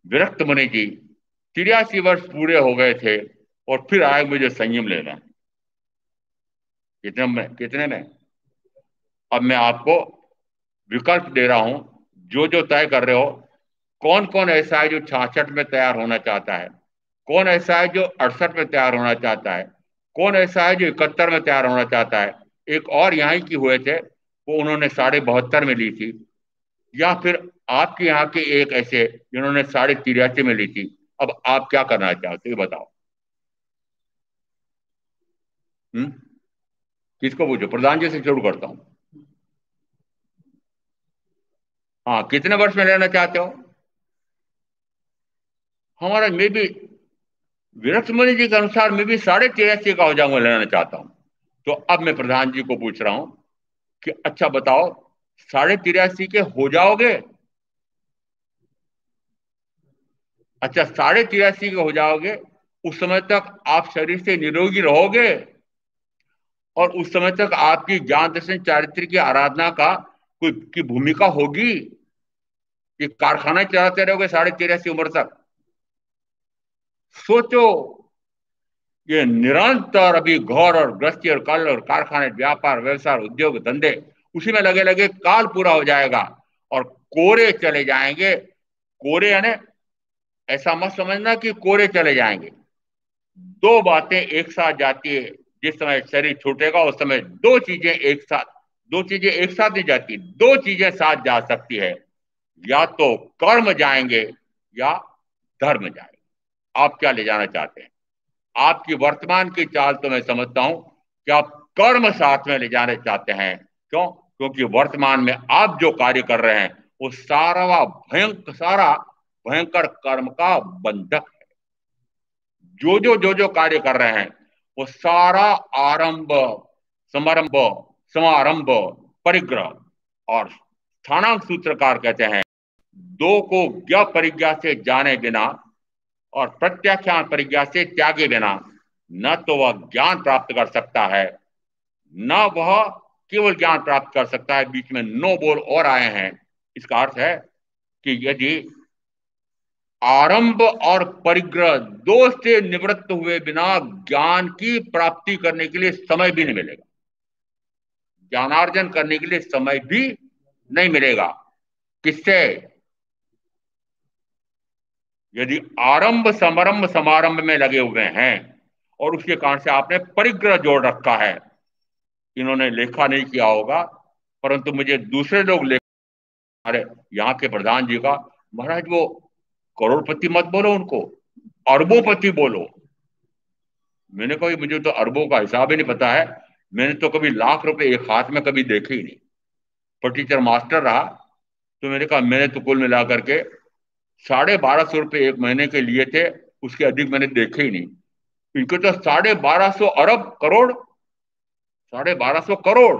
विरक्त मुनि जी, 83 वर्ष पूरे हो गए थे, और फिर आए मुझे संयम लेना। कितने में? अब मैं आपको विकल्प दे रहा हूं, जो जो तय कर रहे हो। कौन कौन ऐसा है जो 66 में तैयार होना चाहता है? कौन ऐसा है जो 68 में तैयार होना चाहता है? कौन ऐसा है जो 71 में तैयार होना चाहता है? एक और यहाँ की हुए थे, वो उन्होंने 72.5 में ली थी। या फिर आपके यहाँ के एक ऐसे जिन्होंने 83.5 में ली थी। अब आप क्या करना चाहते हो बताओ? हम्म? किसको पूछो? प्रधान जी से शुरू करता हूं। हाँ, कितने वर्ष में लेना चाहते हो? हमारा मैं भी विरक्त मुनि जी के अनुसार मैं भी 83.5 का हो जाऊंगा, लेना चाहता हूं। तो अब मैं प्रधान जी को पूछ रहा हूं कि अच्छा बताओ, 83.5 के हो जाओगे? अच्छा, 83.5 के हो जाओगे, उस समय तक आप शरीर से निरोगी रहोगे, और उस समय तक आपकी ज्ञान दर्शन चारित्र की आराधना का कोई की भूमिका होगी? ये कारखाना चलाते रहोगे 83.5 उम्र तक? सोचो, ये निरंतर अभी घर और गृहस्थी और कल और कारखाने, व्यापार, व्यवसाय, उद्योग, धंधे, उसी में लगे लगे काल पूरा हो जाएगा और कोरे चले जाएंगे। कोरे यानी ऐसा मत समझना कि कोरे चले जाएंगे। दो बातें एक साथ जाती है। जिस समय शरीर छूटेगा उस समय दो चीजें एक साथ, दो चीजें एक साथ नहीं जाती, दो चीजें साथ जा सकती है। या तो कर्म जाएंगे या धर्म जाएंगे। आप क्या ले जाना चाहते हैं? आपकी वर्तमान की चाल तो मैं समझता हूं कि आप कर्म साथ में ले जाने चाहते हैं। क्यों? क्योंकि वर्तमान में आप जो कार्य कर रहे हैं वो सारा भयंकर कर्म का बंधक है। जो कार्य कर रहे हैं वो सारा आरंभ, समारंभ, समारंभ, परिग्रह और स्थानांक सूत्रकार कहते हैं, दो को ज्ञ परिज्ञा से जाने बिना और प्रत्याख्यान परिज्ञा से त्यागे बिना न तो वह ज्ञान प्राप्त कर सकता है, न वह केवल ज्ञान प्राप्त कर सकता है। बीच में नो बोल और आए हैं। इसका अर्थ है कि यदि आरंभ और परिग्रह दो से निवृत्त हुए बिना ज्ञान की प्राप्ति करने के लिए समय भी नहीं मिलेगा, ज्ञानार्जन करने के लिए समय भी नहीं मिलेगा। किससे? यदि आरंभ, समारंभ, समारंभ में लगे हुए हैं और उसके कारण से आपने परिग्रह जोड़ रखा है। इन्होंने लेखा नहीं किया होगा, परंतु मुझे दूसरे लोग लेख, अरे यहाँ के प्रधान जी का, महाराज वो करोड़पति मत बोलो उनको, अरबोपति बोलो। मैंने कहा मुझे तो अरबों का हिसाब ही नहीं पता है, मैंने तो कभी लाख रुपए एक हाथ में कभी देखे ही नहीं। पर टीचर मास्टर रहा तो मैंने कहा मैंने तो कुल मिलाकर के 1250 रुपये एक महीने के लिए थे, उसके अधिक मैंने देखे ही नहीं। इनको तो 1250 अरब करोड़, 1250 करोड़।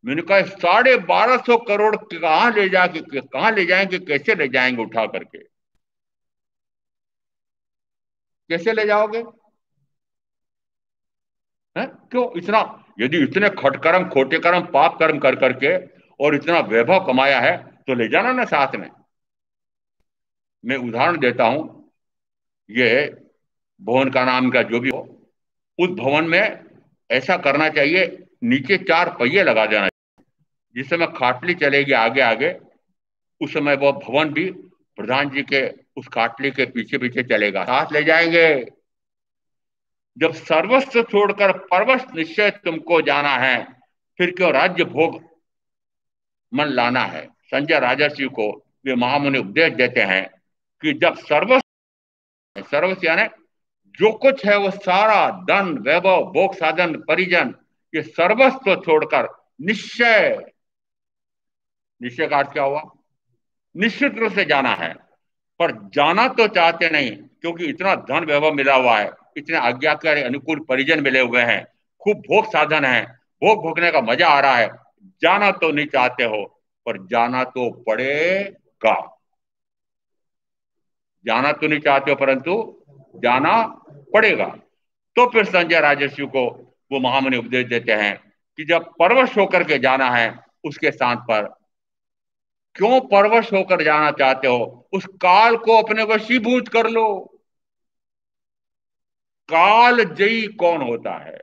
मैंने कहा 1250 करोड़ कहाँ ले जाएंगे, कैसे ले जाएंगे उठा करके? कैसे ले जाओगे? है क्यों इतना? यदि इतने खटकर्म, खोटे कर्म, पाप कर्म कर करके और इतना वैभव कमाया है तो ले जाना ना साथ में। मैं उदाहरण देता हूं, ये भवन का नाम का जो भी हो, उस भवन में ऐसा करना चाहिए, नीचे 4 पहिए लगा देना। जिस समय खाटली चलेगी आगे आगे, उस समय वो भवन भी प्रधान जी के उस खाटली के पीछे पीछे चलेगा, साथ ले जाएंगे। जब सर्वस्व छोड़कर परवश निश्चय तुमको जाना है, फिर क्यों राज्य भोग मन लाना है? संजय राजर्षि को वे महामुनि उपदेश देते हैं कि जब सर्वस्व यानी जो कुछ है वो सारा धन, वैभव, भोग, साधन, परिजन, ये सर्वस्व छोड़कर निश्चय, निश्चय का अर्थ क्या हुआ? निश्चित रूप से जाना है। पर जाना तो चाहते नहीं, क्योंकि इतना धन वैभव मिला हुआ है, इतने आज्ञाकारी अनुकूल परिजन मिले हुए हैं, खूब भोग साधन है, भोग भोगने का मजा आ रहा है। जाना तो नहीं चाहते हो, पर जाना तो पड़ेगा। जाना तो नहीं चाहते हो परंतु जाना पड़ेगा। तो फिर संजय राजर्षि को वो महामुनि उपदेश देते हैं कि जब परवश होकर के जाना है उसके स्थान पर क्यों परवश होकर जाना चाहते हो? उस काल को अपने वशीभूत कर लो। काल जयी कौन होता है?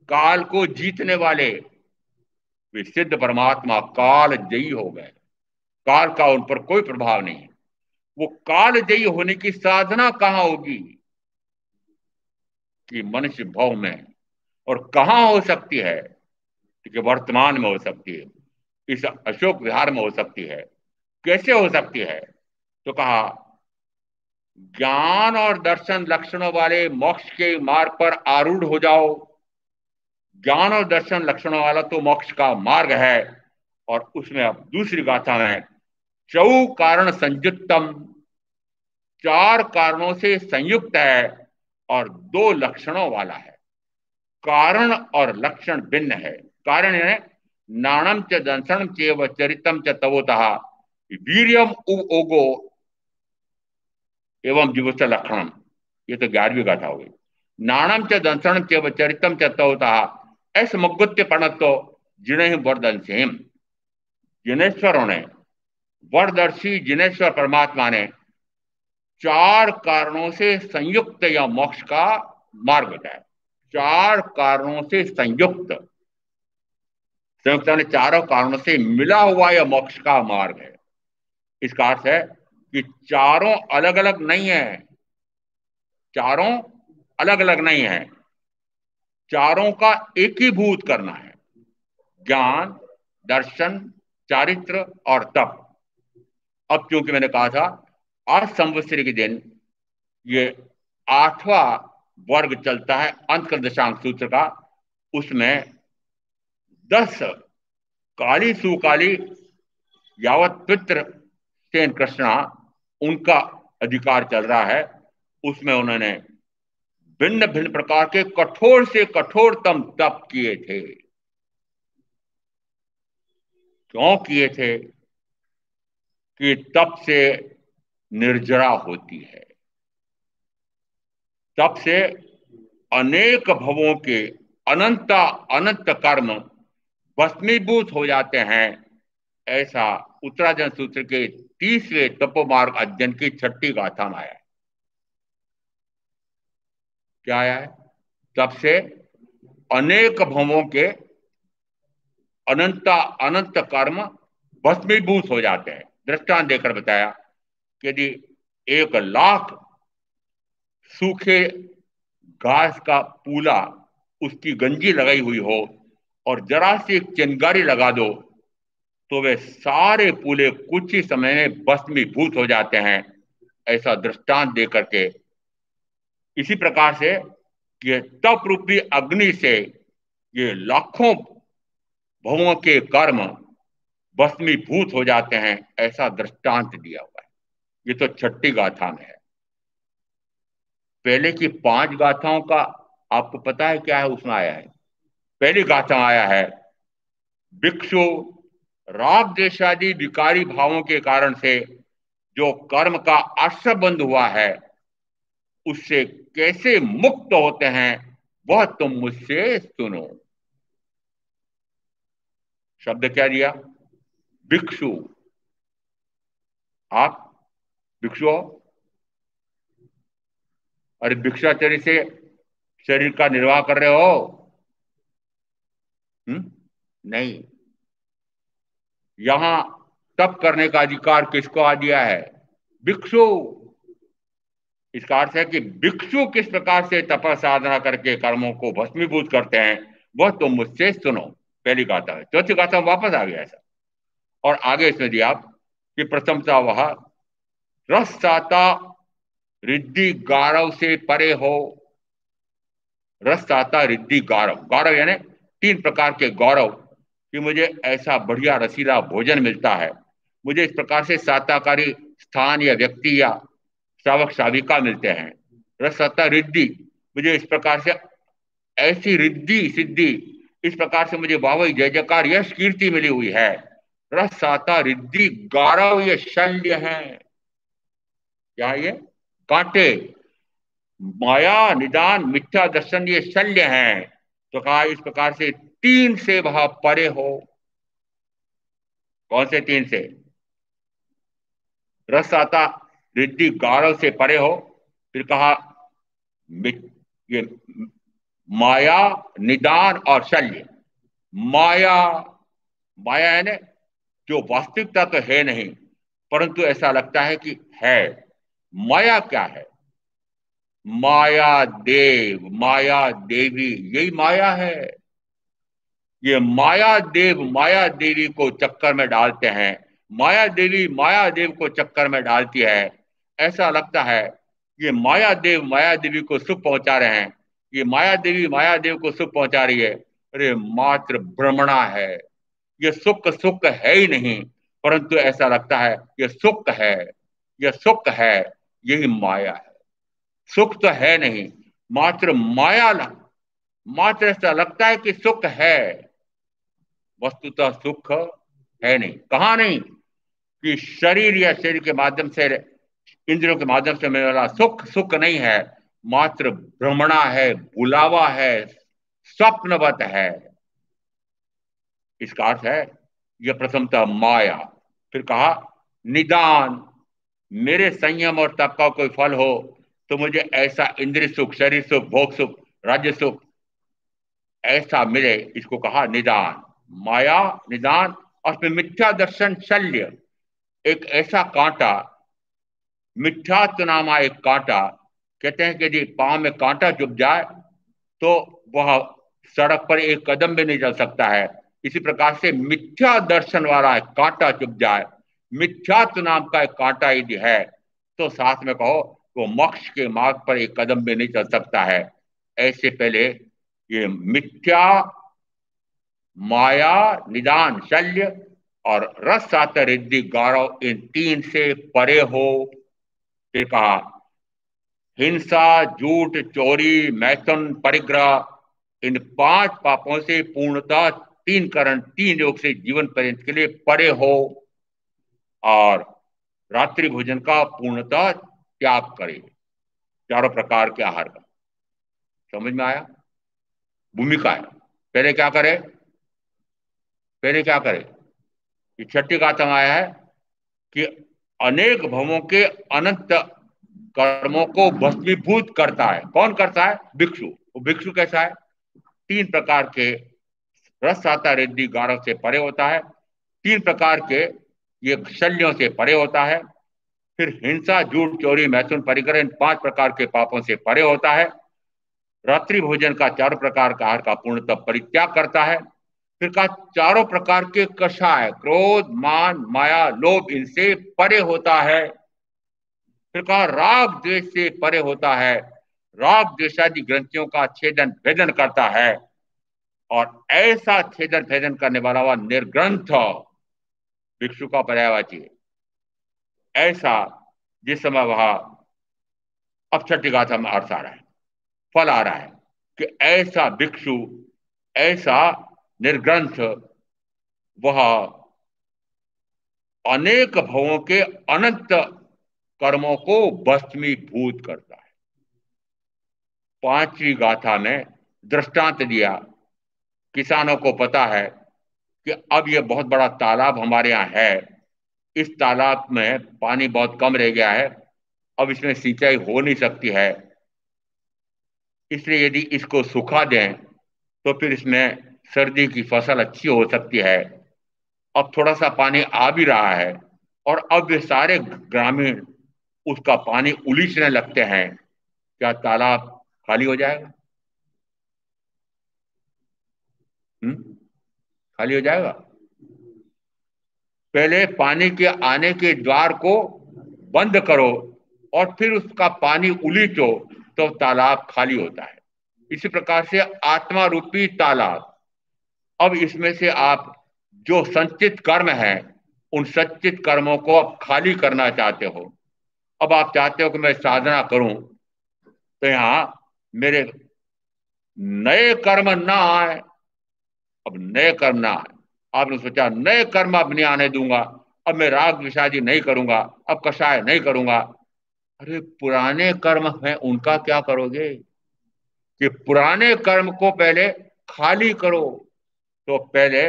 काल को जीतने वाले वे सिद्ध परमात्मा काल जयी हो गए। काल का उन पर कोई प्रभाव नहीं है। वो काल जयी होने की साधना कहां होगी? कि मनुष्य भव में। और कहां हो सकती है? कि वर्तमान में हो सकती है, इस अशोक विहार में हो सकती है। कैसे हो सकती है? तो कहा ज्ञान और दर्शन लक्षणों वाले मोक्ष के मार्ग पर आरूढ़ हो जाओ। ज्ञान और दर्शन लक्षणों वाला तो मोक्ष का मार्ग है। और उसमें अब दूसरी गाथा में चौ कारण संयुक्तम, चार कारणों से संयुक्त है और दो लक्षणों वाला है। कारण और लक्षण भिन्न है। कारण है नाणम च दंसनम चेव चरितम च तवोतः वीर्यम ओगो एवं जुगुप्सा लक्षणम। ये तो 11वीं गाथा हो गई। नाणम च दंसनम चेव चरितम च तवोतः ऐस मुगुत्य पणत्तो जिन्हें वर्दंसेम। जिनेश्वरों ने, वरदर्शी जिनेश्वर परमात्मा ने चार कारणों से संयुक्त या मोक्ष का मार्ग बताया। चार कारणों से संयुक्त, संयुक्त ने चारों कारणों से मिला हुआ यह मोक्ष का मार्ग है। इसका अर्थ है कि चारों अलग अलग नहीं है, चारों अलग अलग नहीं है, चारों का एकीभूत करना है। ज्ञान, दर्शन, चारित्र और तप। अब क्योंकि मैंने कहा था आज संवत्सरी के दिन ये 8वां वर्ग चलता है अंतकर दशांक सूत्र का, उसमें 10 काली सुकाली यावत पित्र सेन कृष्णा उनका अधिकार चल रहा है। उसमें उन्होंने भिन्न भिन्न प्रकार के कठोर से कठोरतम तप किए थे। क्यों किए थे? कि तप से निर्जरा होती है, तप से अनेक भवों के अनंत अनंत कर्म भस्मीभूत हो जाते हैं। ऐसा उत्तराजन सूत्र के 30वें तपोमार्ग अध्ययन की 6ठी गाथा में आया है। क्या आया है? तब से अनेक भवों के अनंत अनंत कर्म भस्मीभूत हो जाते हैं। दृष्टांत देकर बताया कि यदि 1,00,000 सूखे घास का पूला उसकी गंजी लगाई हुई हो और जरा सी एक चिंगारी लगा दो तो वे सारे पूले कुछ ही समय में भस्मीभूत हो जाते हैं। ऐसा दृष्टांत देकर के इसी प्रकार से ये तप रूपी अग्नि से ये लाखों भवों के कर्म भस्मीभूत हो जाते हैं, ऐसा दृष्टांत दिया हुआ है। ये तो 6ठी गाथा में है। पहले की 5 गाथाओं का आपको पता है क्या है? उसमें आया है, पहली गाथा आया है भिक्षु राग देशादि विकारी भावों के कारण से जो कर्म का आश्रबंध हुआ है उससे कैसे मुक्त होते हैं वह तुम मुझसे सुनो। शब्द क्या दिया? भिक्षु। आप भिक्षु हो? अरे भिक्षाचर्य से शरीर का निर्वाह कर रहे हो? नहीं। यहां तप करने का अधिकार किसको आ दिया है? भिक्षु। इसका अर्थ है कि भिक्षु किस प्रकार से तप साधना करके कर्मों को भस्मीभूत करते हैं वह तुम मुझसे सुनो। पहली गाथा है। चौथी गाथा में वापस आ गया ऐसा। और आगे इसमें दिया कि प्रथमता वह रस साता रिद्धि गारव से परे हो। रस साता रिद्धि गारव, गौरव यानी 3 प्रकार के गौरव कि मुझे ऐसा बढ़िया रसीला भोजन मिलता है, मुझे इस प्रकार से साताकारी स्थान या व्यक्ति या श्रावक श्राविका मिलते हैं। रस साता रिद्धि, मुझे इस प्रकार से ऐसी रिद्धि सिद्धि, इस प्रकार से मुझे वाहवाही जय जयकार यश कीर्ति मिली हुई है। रस साता रिद्धि गारव ये शल्य है। क्या ये? कांटे। माया निदान मिथ्या दर्शन ये शल्य हैं। तो कहा इस प्रकार से 3 से वह परे हो। कौन से 3 से? रस आता रिद्धि गौरव से परे हो। फिर कहा ये माया निदान और शल्य। माया, माया है ना जो वास्तविकता तो है नहीं परंतु ऐसा लगता है कि है। माया क्या है? माया देव, माया देवी, यही माया है। ये माया देव माया देवी को चक्कर में डालते हैं, माया देवी माया देव को चक्कर में डालती है। ऐसा लगता है ये माया देव माया देवी को सुख पहुंचा रहे हैं, ये माया देवी माया देव को सुख पहुंचा रही है। अरे मात्र भ्रमणा है, ये सुख सुख है ही नहीं, परंतु ऐसा लगता है ये सुख है, ये सुख है, यही माया है। सुख तो है नहीं, मात्र माया मात्र ऐसा लगता है कि सुख है, वस्तुतः सुख है नहीं। कहा नहीं कि शरीर या शरीर के माध्यम से, इंद्रियों के माध्यम से मिलने वाला सुख सुख नहीं है, मात्र भ्रमणा है, बुलावा है, स्वप्नवत है। इसका अर्थ है यह प्रथमतः माया। फिर कहा निदान, मेरे संयम और तप का कोई फल हो तो मुझे ऐसा इंद्रिय सुख, शरीर सुख, भोग सुख, राज्य सुख ऐसा मिले, इसको कहा निदान। माया निदान। और फिर मिथ्या दर्शन शल्य, एक ऐसा कांटा, मिथ्यात्व नामा एक कांटा। कहते हैं कि यदि पांव में कांटा चुभ जाए तो वह सड़क पर एक कदम भी नहीं चल सकता है। इसी प्रकार से मिथ्या दर्शन वाला है, कांटा चुभ जाए, मिथ्यात्व नाम का एक कांटा यदि है तो साथ में कहो वो मोक्ष के मार्ग पर एक कदम भी नहीं चल सकता है। ऐसे पहले ये मिथ्या, माया, निदान, शल्य और रस आतर रिद्धि गौरव, इन तीन से परे हो। फिर कहा हिंसा, झूठ, चोरी, मैथुन, परिग्रह, इन पांच पापों से पूर्णतः तीन करण, तीन योग से जीवन पर्यंत के लिए परे हो, और रात्रि भोजन का पूर्णतः त्याग करे, चारों प्रकार के आहार का। समझ में आया? भूमिका है। पहले क्या करे, पहले क्या करे? ये छठी गाथा में आया है कि अनेक भवों के अनंत कर्मों को भस्मीभूत करता है। कौन करता है? भिक्षु। वो भिक्षु कैसा है? तीन प्रकार के रस आता रिद्धि गारव से परे होता है, तीन प्रकार के ये शल्यों से परे होता है, फिर हिंसा, झूठ, चोरी, मैथुन, परिग्रह, इन पांच प्रकार के पापों से परे होता है, रात्रि भोजन का चारों प्रकार का आहार का पूर्णतः परित्याग करता है, फिर कहा चारों प्रकार के कषाय, क्रोध, मान, माया, लोभ, इनसे परे होता है, फिर कहा राग द्वेष से परे होता है, राग द्वेषादि ग्रंथियों का छेदन भेदन करता है, और ऐसा छेदन भेदन करने वाला वह निर्ग्रंथ भिक्षु का पर्यायवाची है। ऐसा जिस समय वह, अब छठी गाथा में अर्थ आ रहा है, फल आ रहा है कि ऐसा भिक्षु, ऐसा निर्ग्रंथ, वह अनेक भवों के अनंत कर्मों को भस्मीभूत करता है। पांचवी गाथा में दृष्टांत दिया, किसानों को पता है कि अब यह बहुत बड़ा तालाब हमारे यहाँ है, इस तालाब में पानी बहुत कम रह गया है, अब इसमें सिंचाई हो नहीं सकती है, इसलिए यदि इसको सुखा दें तो फिर इसमें सर्दी की फसल अच्छी हो सकती है। अब थोड़ा सा पानी आ भी रहा है और अब ये सारे ग्रामीण उसका पानी उलीचने लगते हैं, क्या तालाब खाली हो जाएगा? खाली हो जाएगा? पहले पानी के आने के द्वार को बंद करो और फिर उसका पानी उलीचो तो तालाब खाली होता है। इसी प्रकार से आत्मा रूपी तालाब, अब इसमें से आप जो संचित कर्म है उन संचित कर्मों को आप खाली करना चाहते हो। अब आप चाहते हो कि मैं साधना करूं तो यहां मेरे नए कर्म ना आए। अब नए कर्म ना आए, आपने सोचा नए कर्म अब नहीं आने दूंगा, अब मैं राग विषादी नहीं करूंगा, अब कषाय नहीं करूंगा। अरे पुराने कर्म हैं उनका क्या करोगे? कि पुराने कर्म को पहले खाली करो, तो पहले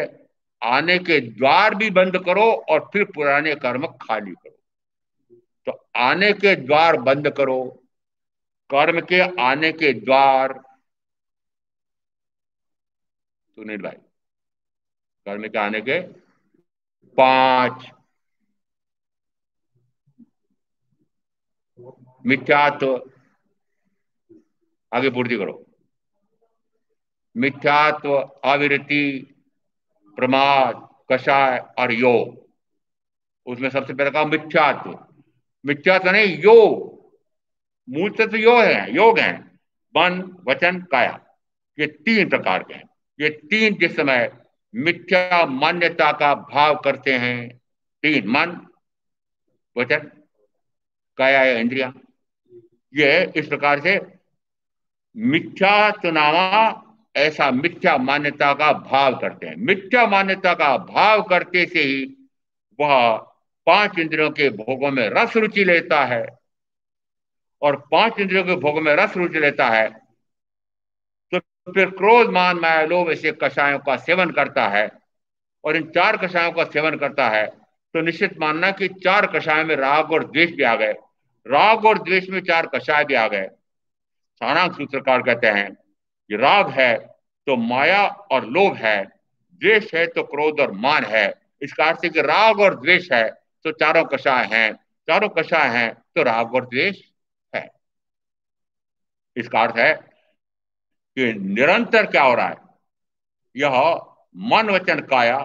आने के द्वार भी बंद करो और फिर पुराने कर्म खाली करो। तो आने के द्वार बंद करो, कर्म के आने के द्वार, सुनील भाई, कर्म के आने के पांच, मिथ्यात्व, आगे पूर्ति करो, मिथ्यात्व, अविरति, प्रमाद, कषाय और योग। उसमें सबसे पहले कहा मिथ्यात्व। मिथ्यात्व नहीं, योग, मूल से तो योग है, योग है, मन, वचन, काया, ये तीन प्रकार के हैं। ये तीन जिस समय मिथ्या मान्यता का भाव करते हैं, तीन मन, वचन, काया या इंद्रिया, ये इस प्रकार से मिथ्या चुनावा ऐसा मिथ्या मान्यता का भाव करते हैं। मिथ्या मान्यता का भाव करते से ही वह पांच इंद्रियों के भोगों में रस रुचि लेता है, और पांच इंद्रियों के भोगों में रस रुचि लेता है तो फिर क्रोध मान माया लोभ ऐसे कषायों का सेवन करता है, और इन चार कषायों का सेवन करता है तो निश्चित मानना कि चार कषायों में राग और द्वेष भी आ गए, राग और द्वेष में चार कषाय भी आ गए। सारांश सूत्रकार कहते हैं कि राग है तो माया और लोभ है, द्वेष है तो क्रोध और मान है। इसका अर्थ है कि राग और द्वेष है तो चारों कषाय हैं, चारों कषाय हैं तो राग और द्वेष है। इसका अर्थ है कि निरंतर क्या हो रहा है, यह मन वचन काया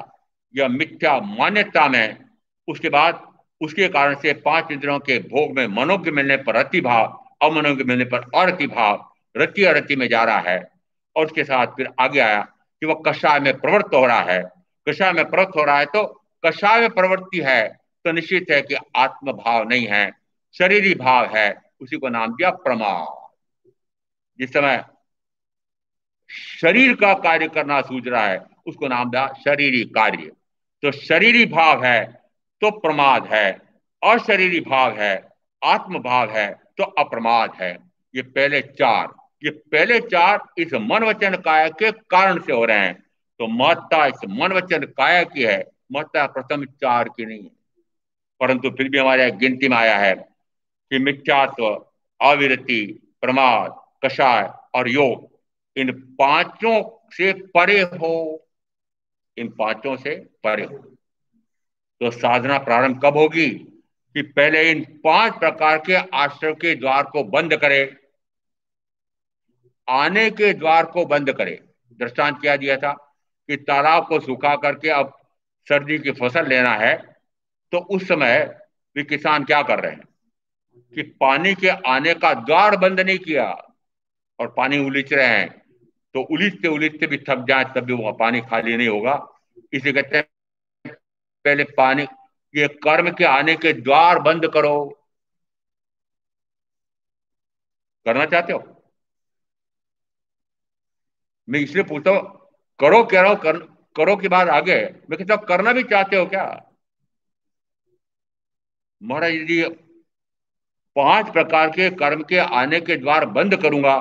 यह मिथ्या मान्यता में, उसके बाद उसके कारण से पांच इंद्रियों के भोग में मनो के मिलने पर रति भाव, अमनो के मिलने पर अरति भाव, रति अरति में जा रहा है। और उसके साथ फिर आगे आया कि वह कषाय में प्रवृत्त हो रहा है। कषाय में प्रवृत्त हो रहा है तो कषाय में प्रवृत्ति है तो निश्चित है कि आत्म भाव नहीं है, शरीरी भाव है। उसी को नाम दिया प्रमाद। जिस समय शरीर का कार्य करना सूझ रहा है उसको नाम दिया शरीरी कार्य। तो शरीरी भाव है तो प्रमाद है, अशरीरी भाव है, आत्म भाव है तो अप्रमाद है। ये पहले चार इस मन वचन काया के कारण से हो रहे हैं। तो महत्ता इस मन वचन काया की है, महत्ता प्रथम चार की नहीं है। परंतु फिर भी हमारे गिनती में आया है कि मिथ्यात्व, अविरति, प्रमाद, कषाय और योग इन पांचों से परे हो, इन पांचों से परे हो। तो साधना प्रारंभ कब होगी कि पहले इन पांच प्रकार के आश्रय के द्वार को बंद करे, आने के द्वार को बंद करे। दृष्टांत क्या दिया था कि तालाब को सूखा करके अब सर्दी की फसल लेना है, तो उस समय भी किसान क्या कर रहे हैं कि पानी के आने का द्वार बंद नहीं किया और पानी उलीच रहे हैं, तो उलीचते भी थक जाए तब भी वो पानी खाली नहीं होगा। इसे कहते हैं पहले पानी, ये कर्म के आने के द्वार बंद करो। करना चाहते हो? मैं इसलिए पूछता हूं, करो कह रहा हूं, करो के बाद आगे मैं कहता हूं करना भी चाहते हो क्या? महाराज यदि पांच प्रकार के कर्म के आने के द्वार बंद करूंगा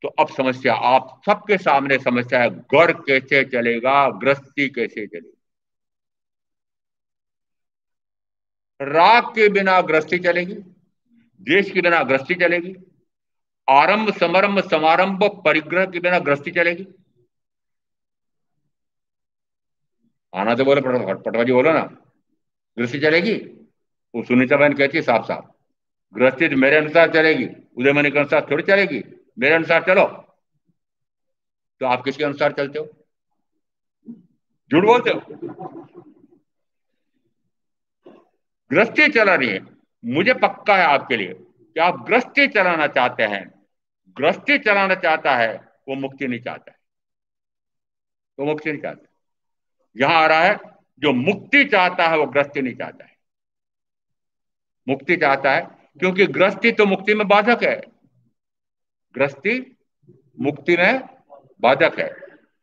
तो अब समस्या आप सबके सामने समस्या है, घर कैसे चलेगा, गृहस्थी कैसे चलेगी। राग के बिना गृहस्थी चलेगी, द्वेष के बिना गृहस्थी चलेगी, आरंभ समरंभ समारंभ परिग्रह के बिना गृहस्थी चलेगी। आना तो बोले पटवा जी बोलो ना, गृहस्थी चलेगी? वो सुनीता बहन कहती है साफ साफ, गृहस्थी तो मेरे अनुसार चलेगी, उदय मणि के अनुसार थोड़ी चलेगी। मेरे अनुसार चलो। तो आप किसके अनुसार चलते हो? झूठ बोलते हो। गृहस्थी चला रही है, मुझे पक्का है आपके लिए कि आप गृहस्थी चलाना चाहते हैं। गृहस्थी चलाना चाहता है वो मुक्ति नहीं चाहता है, वो मुक्ति नहीं चाहता। यहां आ रहा है जो मुक्ति चाहता है वो गृहस्थी नहीं चाहता है। मुक्ति चाहता है क्योंकि गृहस्थी तो मुक्ति में बाधक है, गृहस्थी मुक्ति में बाधक है।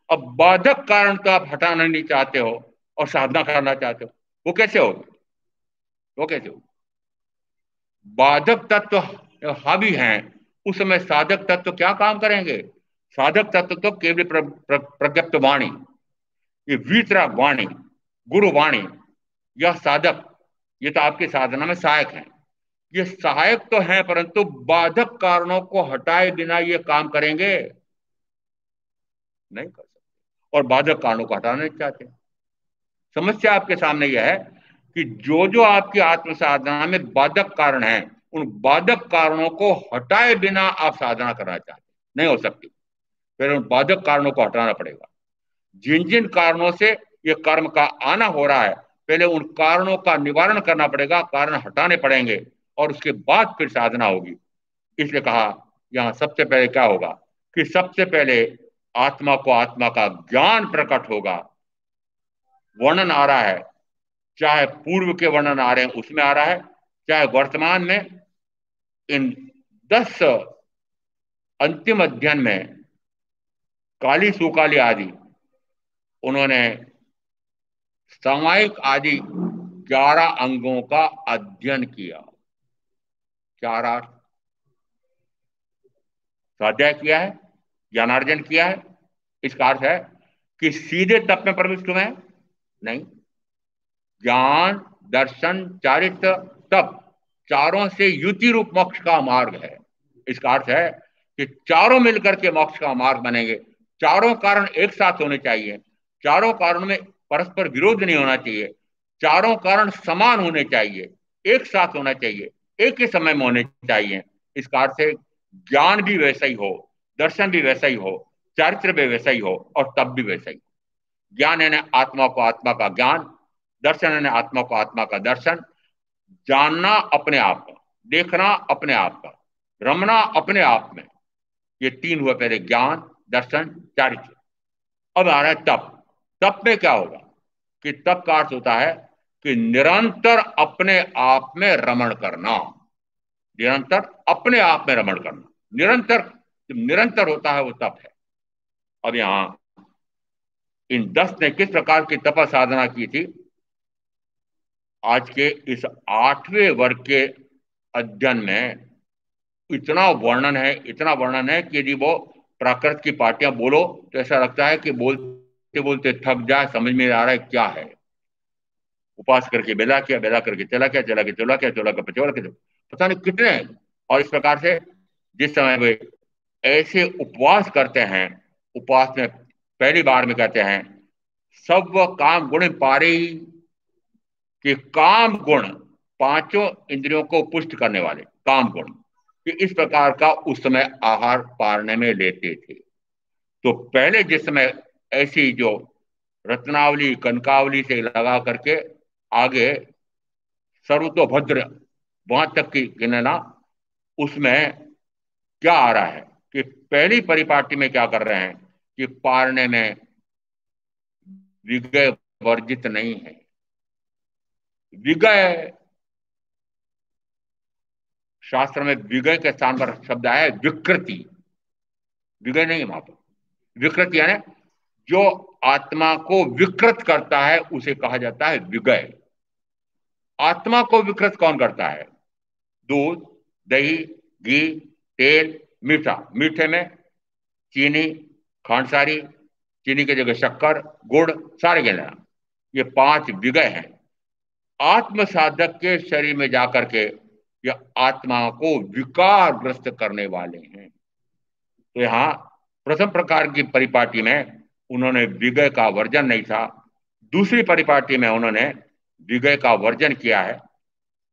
अब बाधक कारण तो आप हटाना नहीं चाहते हो और साधना करना चाहते हो, वो कैसे होगी? वो कैसे होगी? बाधक तत्व हावी हैं, उस समय साधक तत्व क्या काम करेंगे? साधक तत्व तो केवल प्रज्ञप्त वाणी, ये वीतराग वाणी, गुरु वाणी, यह साधक, ये तो आपकी साधना में सहायक है। ये सहायक तो है परंतु बाधक कारणों को हटाए बिना ये काम करेंगे नहीं कर सकते, और बाधक कारणों को हटाना नहीं चाहते। समस्या आपके सामने यह है कि जो जो आपकी आत्म साधना में बाधक कारण हैं, उन बाधक कारणों को हटाए बिना आप साधना करना चाहते नहीं हो सकती। फिर उन बाधक कारणों को हटाना पड़ेगा। जिन जिन कारणों से ये कर्म का आना हो रहा है, पहले उन कारणों का निवारण करना पड़ेगा, कारण हटाने पड़ेंगे और उसके बाद फिर साधना होगी। इसलिए कहा यहां सबसे पहले क्या होगा कि सबसे पहले आत्मा को आत्मा का ज्ञान प्रकट होगा। वर्णन आ रहा है, चाहे पूर्व के वर्णन आ रहे हैं उसमें आ रहा है, चाहे वर्तमान में इन 10 अंतिम अध्ययन में काली सुकाली आदि उन्होंने सामायिक आदि 11 अंगों का अध्ययन किया, 4 स्वाध्याय किया है, ज्ञानार्जन किया है। इसका अर्थ है कि सीधे तप में प्रविष्ट हुए हैं नहीं, ज्ञान दर्शन चारित्र तप चारों से युति रूप मोक्ष का मार्ग है। इसका अर्थ है कि चारों मिलकर के मोक्ष का मार्ग बनेंगे। चारों कारण एक साथ होने चाहिए, चारों कारणों में परस्पर विरोध नहीं होना चाहिए, चारों कारण समान होने चाहिए, एक साथ होना चाहिए, एक ही समय में होने चाहिए। इसका अर्थ है ज्ञान भी वैसा ही हो, दर्शन भी वैसा ही हो, चारित्र भी वैसा ही हो और तप भी वैसा ही। ज्ञान है आत्मा को आत्मा का ज्ञान, दर्शन है आत्मा को आत्मा का दर्शन, जानना अपने आप का, देखना अपने आप का, रमना अपने आप में। ये 3 हुए पहले, ज्ञान दर्शन चारित्र। अब आ रहा है तप। तप में क्या होगा कि तप का अर्थ होता है कि निरंतर अपने आप में रमण करना, निरंतर अपने आप में रमण करना, निरंतर, जब निरंतर होता है वो तप है। अब यहां इन 10 ने किस प्रकार की तप साधना की थी, आज के इस 8वें वर्ग के अध्ययन में इतना वर्णन है, इतना वर्णन है कि यदि वो प्राकृत की पार्टियां बोलो तो ऐसा लगता है कि बोलते बोलते थक जाए, समझ में आ रहा है क्या है। उपास करके बेला किया, बेला करके चला किया, चला के चला किया, चला के चला के पता नहीं कितने हैं। और इस प्रकार से जिस समय वे ऐसे उपवास करते हैं, उपवास में पहली बार में कहते हैं सब काम गुण पारे, कि काम गुण, पांचों इंद्रियों को पुष्ट करने वाले काम गुण, कि इस प्रकार का उस समय आहार पारने में लेते थे। तो पहले जिस समय ऐसी जो रत्नावली कनकावली से लगा करके आगे सर्वतोभद्र वहां तक की गिनना, उसमें क्या आ रहा है कि पहली परिपाटी में क्या कर रहे हैं कि पारने में विगय वर्जित नहीं है। विगय, शास्त्र में विगय के स्थान पर शब्द आया है विकृति, विगय नहीं है वहां पर, विकृति यानी जो आत्मा को विकृत करता है उसे कहा जाता है विगय। आत्मा को विकृत कौन करता है? दूध, दही, घी, तेल, मीठा, मीठे में चीनी, खांडसारी, चीनी की जगह शक्कर, गुड़, सारे गिनना, ये 5 विगय हैं। आत्म साधक के शरीर में जाकर के ये आत्मा को विकारग्रस्त करने वाले हैं। तो यहां प्रथम प्रकार की परिपाटी में उन्होंने विगय का वर्जन नहीं था, दूसरी परिपाटी में उन्होंने विगय का वर्जन किया है,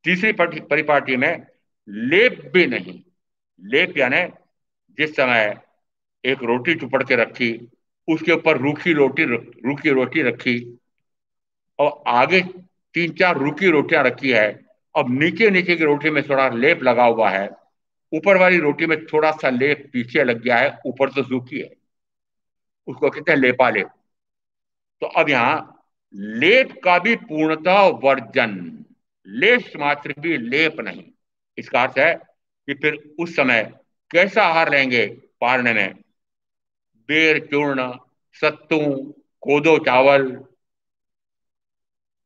तीसरी परिपाटी में लेप भी नहीं। लेप यानी जिस समय एक रोटी चुपड़ के रखी, उसके ऊपर रूखी रोटी रखी और आगे 3-4 रूखी रोटियां रखी है, अब नीचे नीचे की रोटी में थोड़ा लेप लगा हुआ है, ऊपर वाली रोटी में थोड़ा सा लेप पीछे लग गया है, ऊपर तो सूखी है, उसको कहते हैं लेपा लेप। तो अब यहां लेप का भी पूर्णतः वर्जन, लेश मात्र भी लेप नहीं। इसका अर्थ है कि फिर उस समय कैसा आहार लेंगे पारने में? बेर चूर्ण, सत्तू, कोदो चावल,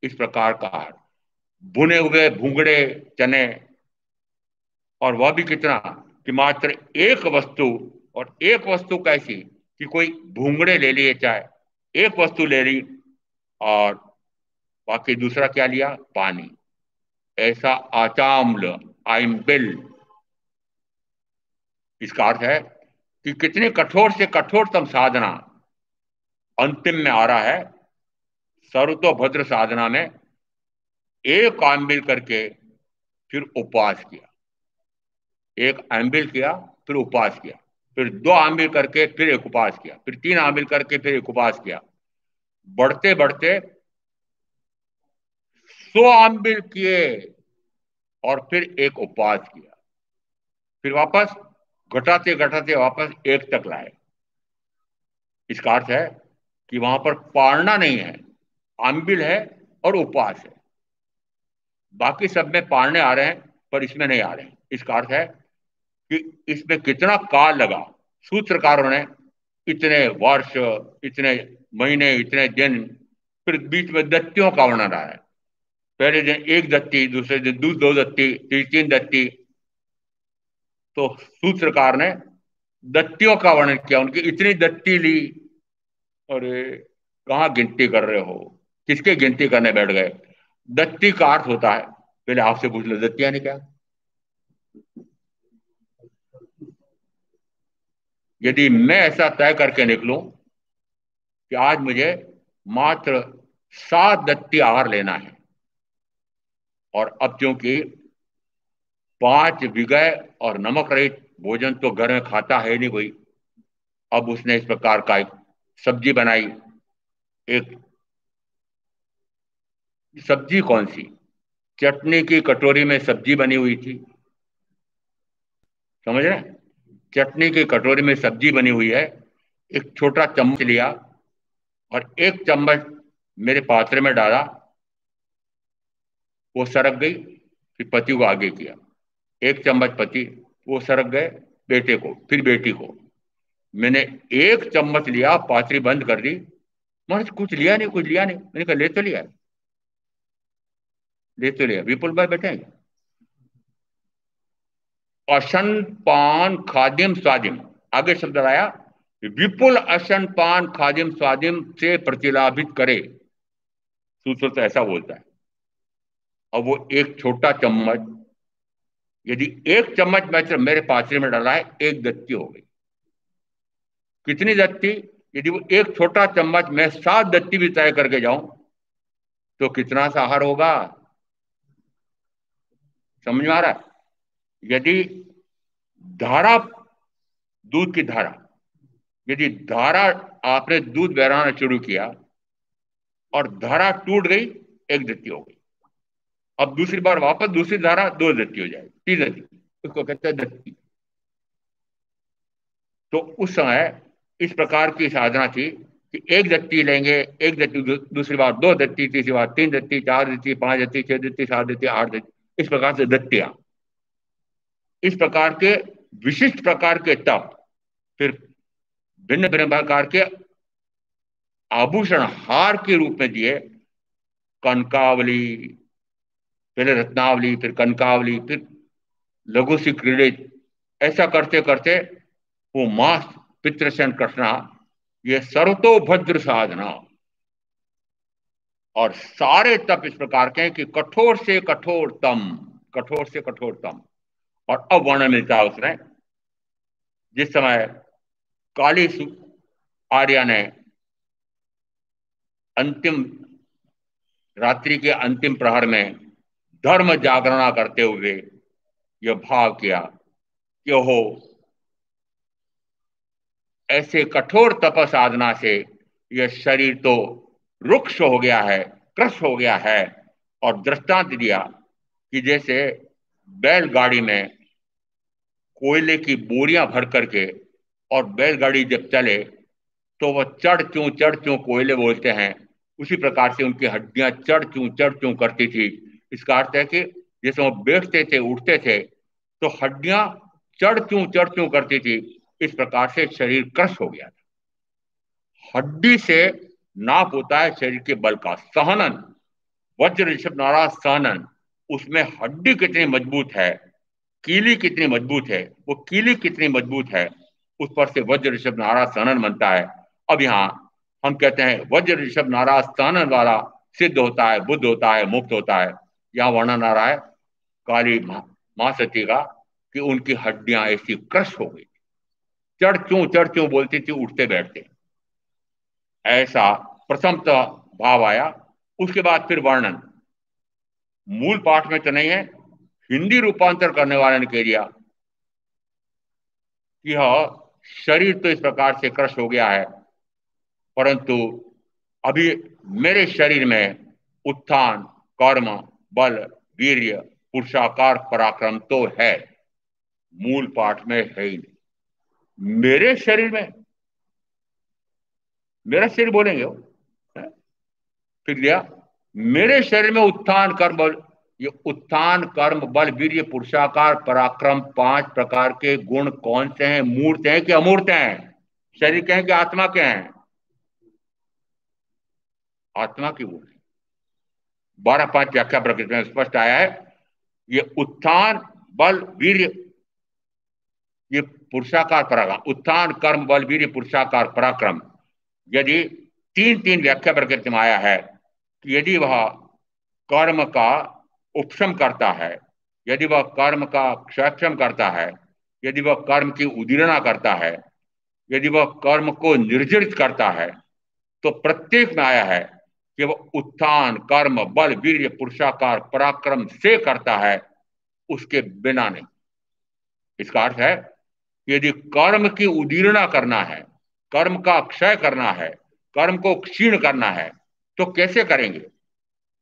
इस प्रकार का आहार, भुने हुए भूंगड़े चने, और वह भी कितना कि मात्र एक वस्तु, और एक वस्तु कैसी कि कोई भूंगड़े ले लिए, चाहे एक वस्तु ले ली और बाकी दूसरा क्या लिया? पानी। ऐसा आचाम्ल, आइम्बिल। इसका अर्थ है कि कितनी कठोर से कठोरतम साधना अंतिम में आ रहा है। सर्वतोभद्र साधना में एक आम्बिल करके फिर उपवास किया, एक आम्बिल किया फिर उपवास किया, फिर 2 आम्बिल करके फिर एक उपवास किया, फिर 3 आम्बिल करके फिर एक उपवास किया, बढ़ते बढ़ते 100 आम्बिल किए और फिर एक उपवास किया, फिर वापस घटाते घटाते वापस एक तक लाए। इसका अर्थ है कि वहां पर पारना नहीं है, आम्बिल है और उपवास है। बाकी सब में पारने आ रहे हैं पर इसमें नहीं आ रहे हैं। इसका अर्थ है कि इसमें कितना काल लगा। सूत्रकारों ने इतने वर्ष, इतने महीने, इतने दिन, फिर बीच में दत्तियों का वर्णन आ है। पहले दिन एक दत्ती, दूसरे दिन दो दत्ती, तीन दत्ती। तो सूत्रकार ने दत्तियों का वर्णन किया, उनकी इतनी दत्ती ली। अरे कहाँ गिनती कर रहे हो, किसके गिनती करने बैठ गए। दत्ती का अर्थ होता है, पहले आपसे पूछ लो दत्तियां ने क्या। यदि मैं ऐसा तय करके निकलूं कि आज मुझे मात्र 7 दत्ती आहार लेना है, और अब क्योंकि 5 विगय और नमक रहित भोजन तो घर में खाता है नहीं कोई, अब उसने इस प्रकार का एक सब्जी बनाई। एक सब्जी कौन सी, चटनी की कटोरी में सब्जी बनी हुई थी, समझ रहे हैं? चटनी की कटोरी में सब्जी बनी हुई है। एक छोटा चम्मच लिया और एक चम्मच मेरे पात्र में डाला, वो सरक गई। फिर पति को आगे किया, एक चम्मच पति, वो सरक गए बेटे को, फिर बेटी को। मैंने एक चम्मच लिया, पात्री बंद कर दी। मैंने कुछ लिया नहीं, कुछ लिया नहीं। मैंने कहा ले तो लिया, ले तो लिया। विपुल भाई बैठे हैं। अशन पान खादिम स्वादिम, आगे शब्द आया, विपुल अशन पान खादिम स्वादिम से प्रतिलाभित करे। सूत्र तो ऐसा बोलता है। अब वो एक छोटा चम्मच, यदि एक चम्मच मैं मेरे पात्रे में डाला है, एक दत्ती हो गई। कितनी दत्ती? यदि वो एक छोटा चम्मच मैं 7 दत्ती भी तय करके जाऊं तो कितना सा आहार होगा, समझ में आ रहा है? यदि धारा, दूध की धारा, यदि धारा, आपने दूध बहराना शुरू किया और धारा टूट गई, एक दत्ती हो गई। अब दूसरी बार वापस दूसरी धारा, 2 दत्ती हो जाएगी, 3 दत्ती, उसको कहते हैं दत्ती। तो उस समय इस प्रकार की साधना थी कि एक दत्ती लेंगे, एक दत्ती, दूसरी बार 2 दत्ती, तीसरी बार 3 दत्ती, 4 दत्ती, 5 दत्ती, 6 दत्ती, 7 दत्ती, 8 दत्ती, इस प्रकार से दत्तियां। इस प्रकार के विशिष्ट प्रकार के तप फिर भिन्न भिन्न प्रकार के आभूषण हार के रूप में दिए। कनकावली, पहले रत्नावली, फिर कनकावली, फिर लघु सी क्रीड़ित, ऐसा करते करते वो मास पितृशन कृष्णा, ये सर्वतोभद्र साधना। और सारे तप इस प्रकार के हैं कि कठोर से कठोरतम, कठोर से कठोरतम। और अब वर्णन मिलता है उसमें, जिस समय काली आर्या ने अंतिम रात्रि के अंतिम प्रहर में धर्म जागरणा करते हुए यह भाव किया कि हो, ऐसे कठोर तप साधना से यह शरीर तो रुक्ष हो गया है, क्रश हो गया है। और दृष्टांत दिया कि जैसे बैलगाड़ी में कोयले की बोरियां भर करके, और बैलगाड़ी जब चले तो वह चढ़ चूं कोयले बोलते हैं, उसी प्रकार से उनकी हड्डियां चढ़ चूं करती थी। इसका अर्थ है कि जैसे वो बैठते थे, उठते थे, तो हड्डियां चढ़ चूं करती थी। इस प्रकार से शरीर क्रश हो गया था। हड्डी से नाप होता है शरीर के बल का। सहनन, वज्र ऋषभ नाराज सहनन, उसमें हड्डी कितनी मजबूत है, कीली कितनी मजबूत है, वो कीली कितनी मजबूत है, उस पर से वज्र ऋषभ नाराज सहनन बनता है। अब यहाँ हम कहते हैं वज्र ऋषभ नाराज सहनन वाला सिद्ध होता है, बुद्ध होता है, मुक्त होता है। यहाँ वर्णन आ रहा है काली मां सती का कि उनकी हड्डियां ऐसी क्रश हो गई, चढ़ चूं बोलती थी, उठते बैठते, ऐसा प्रथमतः भाव आया। उसके बाद फिर वर्णन मूल पाठ में तो नहीं है, हिंदी रूपांतर करने वाले ने कह दिया कि यह शरीर तो इस प्रकार से क्रश हो गया है, परंतु अभी मेरे शरीर में उत्थान, कर्म, बल, वीर्य, पुरुषाकार, पराक्रम तो है। मूल पाठ में है ही नहीं। मेरे शरीर में मेरा शरीर बोलेंगे वो। है? फिर लिया, मेरे शरीर में उत्थान कर्म बल, ये उत्थान कर्म बल वीर्य पुरुषाकार पराक्रम 5 प्रकार के गुण कौन से हैं? मूर्त हैं कि अमूर्त हैं? शरीर के हैं कि आत्मा के हैं? आत्मा की गुण। 12-5 व्याख्या प्रकृति में स्पष्ट आया है। ये उत्थान बल वीर्य, ये पुरुषाकार पराक्रम, उत्थान कर्म बल वीर्य पुरुषाकार पराक्रम, यदि 3-3 व्याख्या प्रकृति में आया है कि यदि वह कर्म का उपशम करता है, यदि वह कर्म का क्षयक्षम करता है, यदि वह कर्म की उदीर्णा करता है, यदि वह कर्म को निर्जरित करता है, तो प्रत्येक में आया है कि वह उत्थान कर्म बल वीर्य पुरुषाकार पराक्रम से करता है, उसके बिना नहीं। इसका अर्थ है यदि कर्म की उदीर्णा करना है, कर्म का क्षय करना है, कर्म को क्षीण करना है, तो कैसे करेंगे?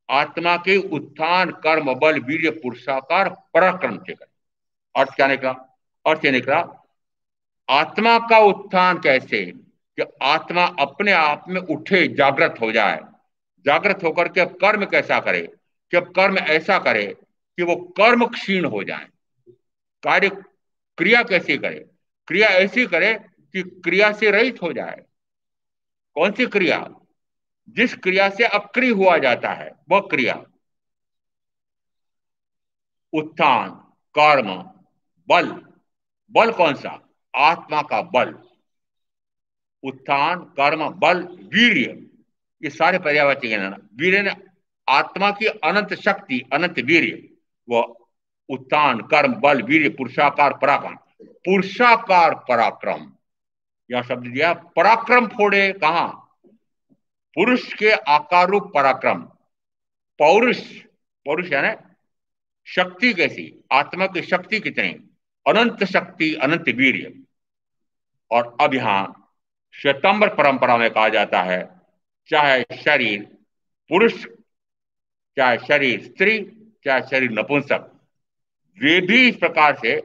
आत्मा के उत्थान कर्म बल वीर्य पुरुषाकार पराक्रम से करें। अर्थ क्या निकला? अर्थ ये निकला, आत्मा का उत्थान कैसे? कि आत्मा अपने आप में उठे, जागृत हो जाए। जागृत होकर के अब कर्म कैसा करे? कि अब कर्म ऐसा करे कि वो कर्म क्षीण हो जाए। कार्य क्रिया कैसी करे? क्रिया ऐसी करे कि क्रिया से रहित हो जाए। कौन सी क्रिया? जिस क्रिया से अक्रिय हुआ जाता है वह क्रिया। उत्थान कर्म बल, बल कौन सा? आत्मा का बल। उत्थान कर्म बल वीर्य, ये सारे पर्यायवाची के नाम। वीर्य ने आत्मा की अनंत शक्ति, अनंत वीर्य, वह उत्थान कर्म बल वीर्य पुरुषाकार पराक्रम। पुरुषाकार पराक्रम, यह शब्द दिया, पराक्रम फोड़े कहां? पुरुष के आकार रूप पराक्रम। पौरुष, पौरुष है ना, शक्ति कैसी? आत्मा की शक्ति कितनी? अनंत शक्ति, अनंत वीर्य। और अब यहां श्वेतांबर परंपरा में कहा जाता है, चाहे शरीर पुरुष, चाहे शरीर स्त्री, चाहे शरीर नपुंसक, वे भी इस प्रकार से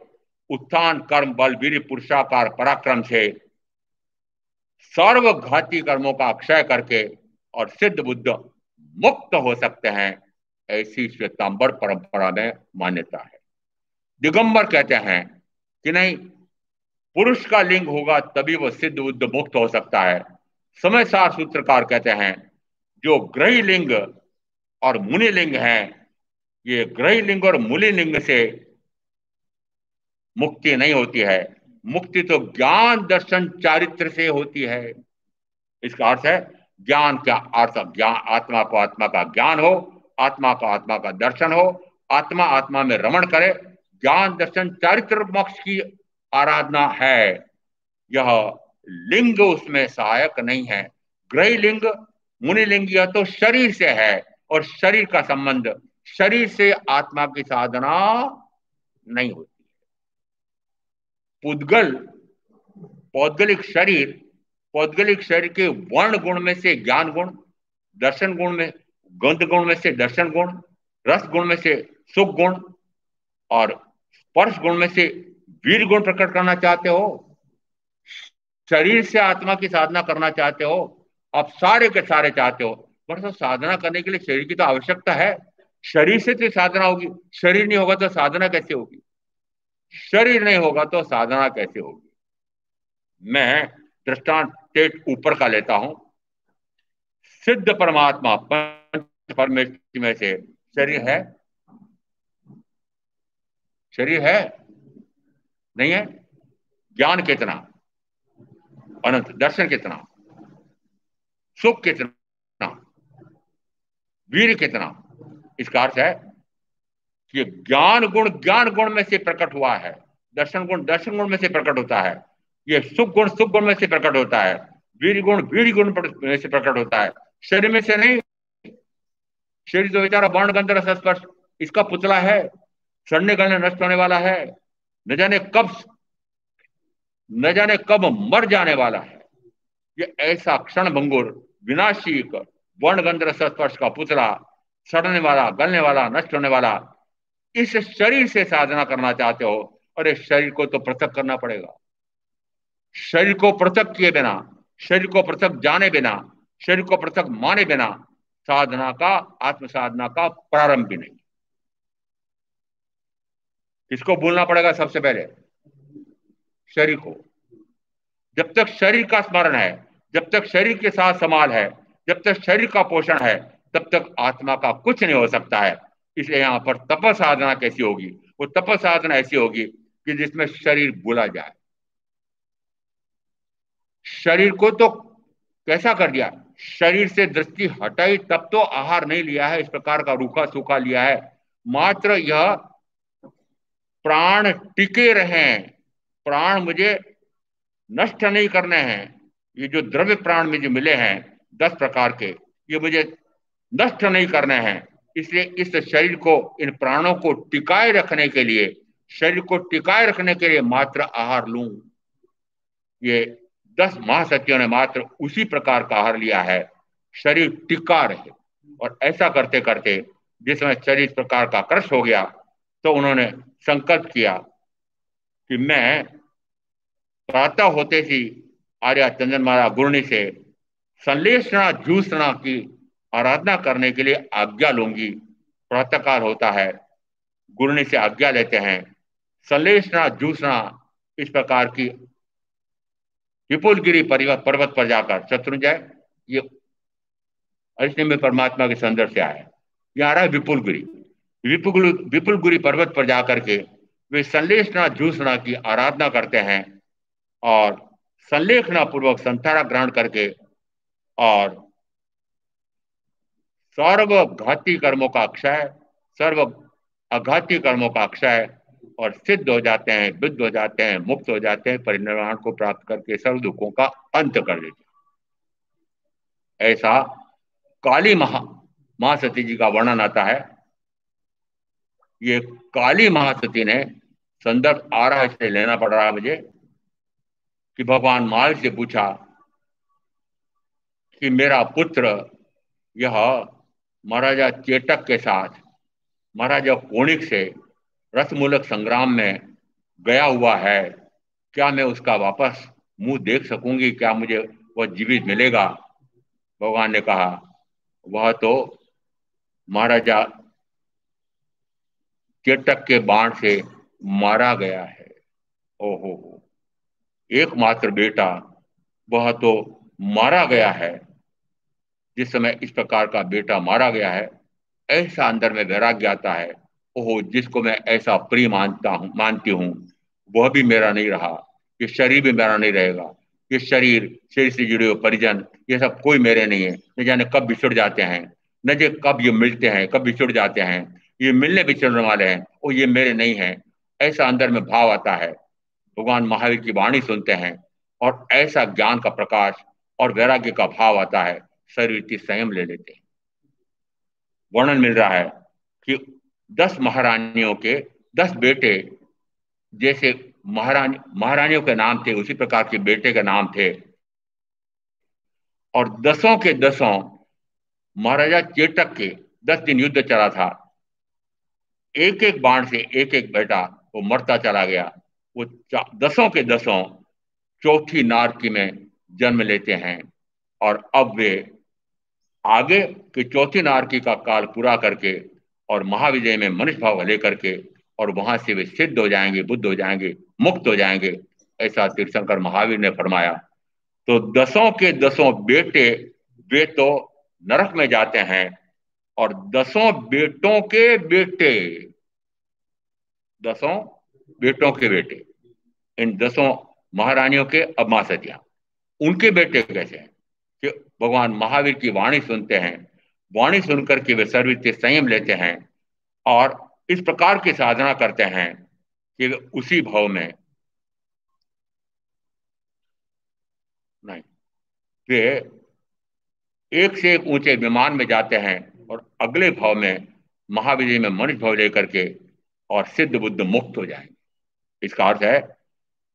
उत्थान कर्म बल वीर्य पुरुषाकार पराक्रम से सर्वघाती कर्मों का क्षय करके और सिद्ध बुद्ध मुक्त हो सकते हैं। ऐसी श्वेतांबर परंपरा में मान्यता है। दिगंबर कहते हैं कि नहीं, पुरुष का लिंग होगा तभी वह सिद्ध बुद्ध मुक्त हो सकता है। समय सार सूत्रकार कहते हैं जो ग्रही लिंग और मुनि लिंग हैं, ये ग्रही लिंग और मुनि लिंग से मुक्ति नहीं होती है। मुक्ति तो ज्ञान दर्शन चारित्र से होती है। इसका अर्थ है ज्ञान का अर्थ, ज्ञान, आत्मा को आत्मा का ज्ञान हो, आत्मा का आत्मा का दर्शन हो, आत्मा आत्मा में रमण करे। ज्ञान दर्शन चारित्र मोक्ष की आराधना है। यह लिंग उसमें सहायक नहीं है। ग्रही लिंग मुनि लिंग यह तो शरीर से है, और शरीर का संबंध, शरीर से आत्मा की साधना नहीं होती। पुद्गल, पौद्गलिक शरीर, पौद्गलिक शरीर के वर्ण गुण में से ज्ञान गुण, दर्शन गुण में, गंध गुण में से दर्शन गुण, रस गुण में से सुख गुण, और स्पर्श गुण में से वीर गुण प्रकट करना चाहते हो। शरीर से आत्मा की साधना करना चाहते हो, अब सारे के सारे चाहते हो, पर तो साधना करने के लिए शरीर की तो आवश्यकता है। शरीर से तो साधना होगी, शरीर नहीं होगा तो साधना कैसे होगी? शरीर नहीं होगा तो साधना कैसे होगी? मैं दृष्टांत टेट ऊपर का लेता हूं। सिद्ध परमात्मा पंच परमेश्वर में से शरीर है? शरीर है? नहीं है। ज्ञान कितना? अनंत। दर्शन कितना? सुख कितना? वीर कितना? इसका अर्थ है कि ज्ञान गुण में से प्रकट हुआ है, दर्शन गुण में से प्रकट होता है, ये सुख गुण में से प्रकट होता है, वीर गुण में से प्रकट होता है, शरीर में से नहीं। शरीर तो बेचारा वर्ण गंध रस स्पर्श, इसका पुतला है, सड़ने गलने नष्ट होने वाला है, न जाने कब, न जाने कब मर जाने वाला है। ये ऐसा क्षण भंगुर विनाशी वर्ण गंध रस स्पर्श का पुतला, सड़ने वाला, गलने वाला, नष्ट होने वाला, इस शरीर से साधना करना चाहते हो। अरे शरीर को तो पृथक करना पड़ेगा। शरीर को पृथक किए बिना शरीर को पृथक जाने बिना, शरीर को पृथक माने बिना साधना का, आत्म साधना का प्रारंभ भी नहीं। किसको भूलना पड़ेगा सबसे पहले? शरीर को। जब तक शरीर का स्मरण है, जब तक शरीर के साथ समाल है, जब तक शरीर का पोषण है, तब तक आत्मा का कुछ नहीं हो सकता है। इसलिए यहां पर तप साधना कैसी होगी? वो तप साधना ऐसी होगी कि जिसमें शरीर भूला जाए। शरीर को तो कैसा कर दिया, शरीर से दृष्टि हटाई तब तो आहार नहीं लिया है, इस प्रकार का रूखा सूखा लिया है। मात्र यह प्राण टिके रहें, प्राण मुझे नष्ट नहीं करने हैं। ये जो द्रव्य प्राण मुझे मिले हैं 10 प्रकार के, ये मुझे नष्ट नहीं करने हैं। इसलिए इस शरीर को, इन प्राणों को टिकाए रखने के लिए, शरीर को टिकाए रखने के लिए मात्र आहार लूं। ये 10 महासतियों ने मात्र उसी प्रकार का आहार लिया है, शरीर टिका रहे। और ऐसा करते करते जिस समय शरीर इस प्रकार का क्रश हो गया, तो उन्होंने संकल्प किया कि मैं प्रातः होते ही आर्य चंदन महाराज गुरुनी से संलेषणा जूसना की आराधना करने के लिए आज्ञा लूंगी। प्रातःकाल होता है, गुरुनी से आज्ञा लेते हैं, संलेषणा जूसना इस प्रकार की विपुलगिरी पर्वत पर जाकर शत्रुंजय, ये अरिष्ट परमात्मा के संदर्भ से आया। यहाँ आ रहा है विपुलगिरी। विपुलगिरी पर्वत पर जाकर के वे संलेषणा जूसना की आराधना करते हैं और संलेखना पूर्वक संथारा ग्रहण करके और सर्वघाती कर्मों का अक्षय, सर्व अघाती कर्मों का अक्षय और सिद्ध हो जाते हैं, बुद्ध हो जाते हैं, मुक्त हो जाते हैं, परिनिर्वाण को प्राप्त करके सर्व दुखों का अंत कर देते हैं। ऐसा काली महासती जी का वर्णन आता है। ये काली महासती ने, संदर्भ आ रहा है इसलिए लेना पड़ रहा है मुझे, कि भगवान महावीर से पूछा कि मेरा पुत्र यह महाराजा चेटक के साथ महाराजा कोणिक से रसमूलक संग्राम में गया हुआ है, क्या मैं उसका वापस मुंह देख सकूंगी? क्या मुझे वह जीवित मिलेगा? भगवान ने कहा वह तो महाराजा चेटक के बाण से मारा गया है। ओहो, एकमात्र बेटा वह तो मारा गया है। जिस समय इस प्रकार का बेटा मारा गया है, ऐसा अंदर में वैराग्य आता है, ओहो, जिसको मैं ऐसा प्रिय मानती हूँ वह भी मेरा नहीं रहा, ये शरीर भी मेरा नहीं रहेगा। ये शरीर से जुड़े हुए परिजन, ये सब कोई मेरे नहीं है। न जाने कब बिछुड़ जाते हैं, न जाने कब ये मिलते हैं, कब बिछुड़ जाते हैं। ये मिलने बिछड़ने वाले हैं, वो ये मेरे नहीं है। ऐसा अंदर में भाव आता है। भगवान महावीर की वाणी सुनते हैं और ऐसा ज्ञान का प्रकाश और वैराग्य का भाव आता है, शरीर की संयम ले लेते हैं। वर्णन मिल रहा है कि 10 महारानियों के 10 बेटे, जैसे महारानियों के नाम थे उसी प्रकार के बेटे के नाम थे, और 10 के 10 महाराजा चेटक के 10 दिन युद्ध चला था। एक एक बाण से एक एक बेटा वो मरता चला गया। वो 10 के 10 चौथी नारकी में जन्म लेते हैं और अब वे आगे की चौथी नारकी का काल पूरा करके और महाविजय में मनुष्य भाव लेकर के और वहां से वे सिद्ध हो जाएंगे, बुद्ध हो जाएंगे, मुक्त हो जाएंगे, ऐसा तीर्थंकर महावीर ने फरमाया। तो 10 के 10 बेटे वे तो नरक में जाते हैं और 10 बेटों के बेटे, 10 बेटों के बेटे, इन 10 महारानियों के अब महासतियां, उनके बेटे कैसे हैं कि भगवान महावीर की वाणी सुनते हैं, वाणी सुनकर के वे सर्वत्र संयम लेते हैं और इस प्रकार की साधना करते हैं कि वे उसी भाव में नहीं, वे एक से एक ऊंचे विमान में जाते हैं और अगले भाव में महावीर में मनुष्य भाव लेकर के और सिद्ध बुद्ध मुक्त हो जाएंगे। इसका अर्थ है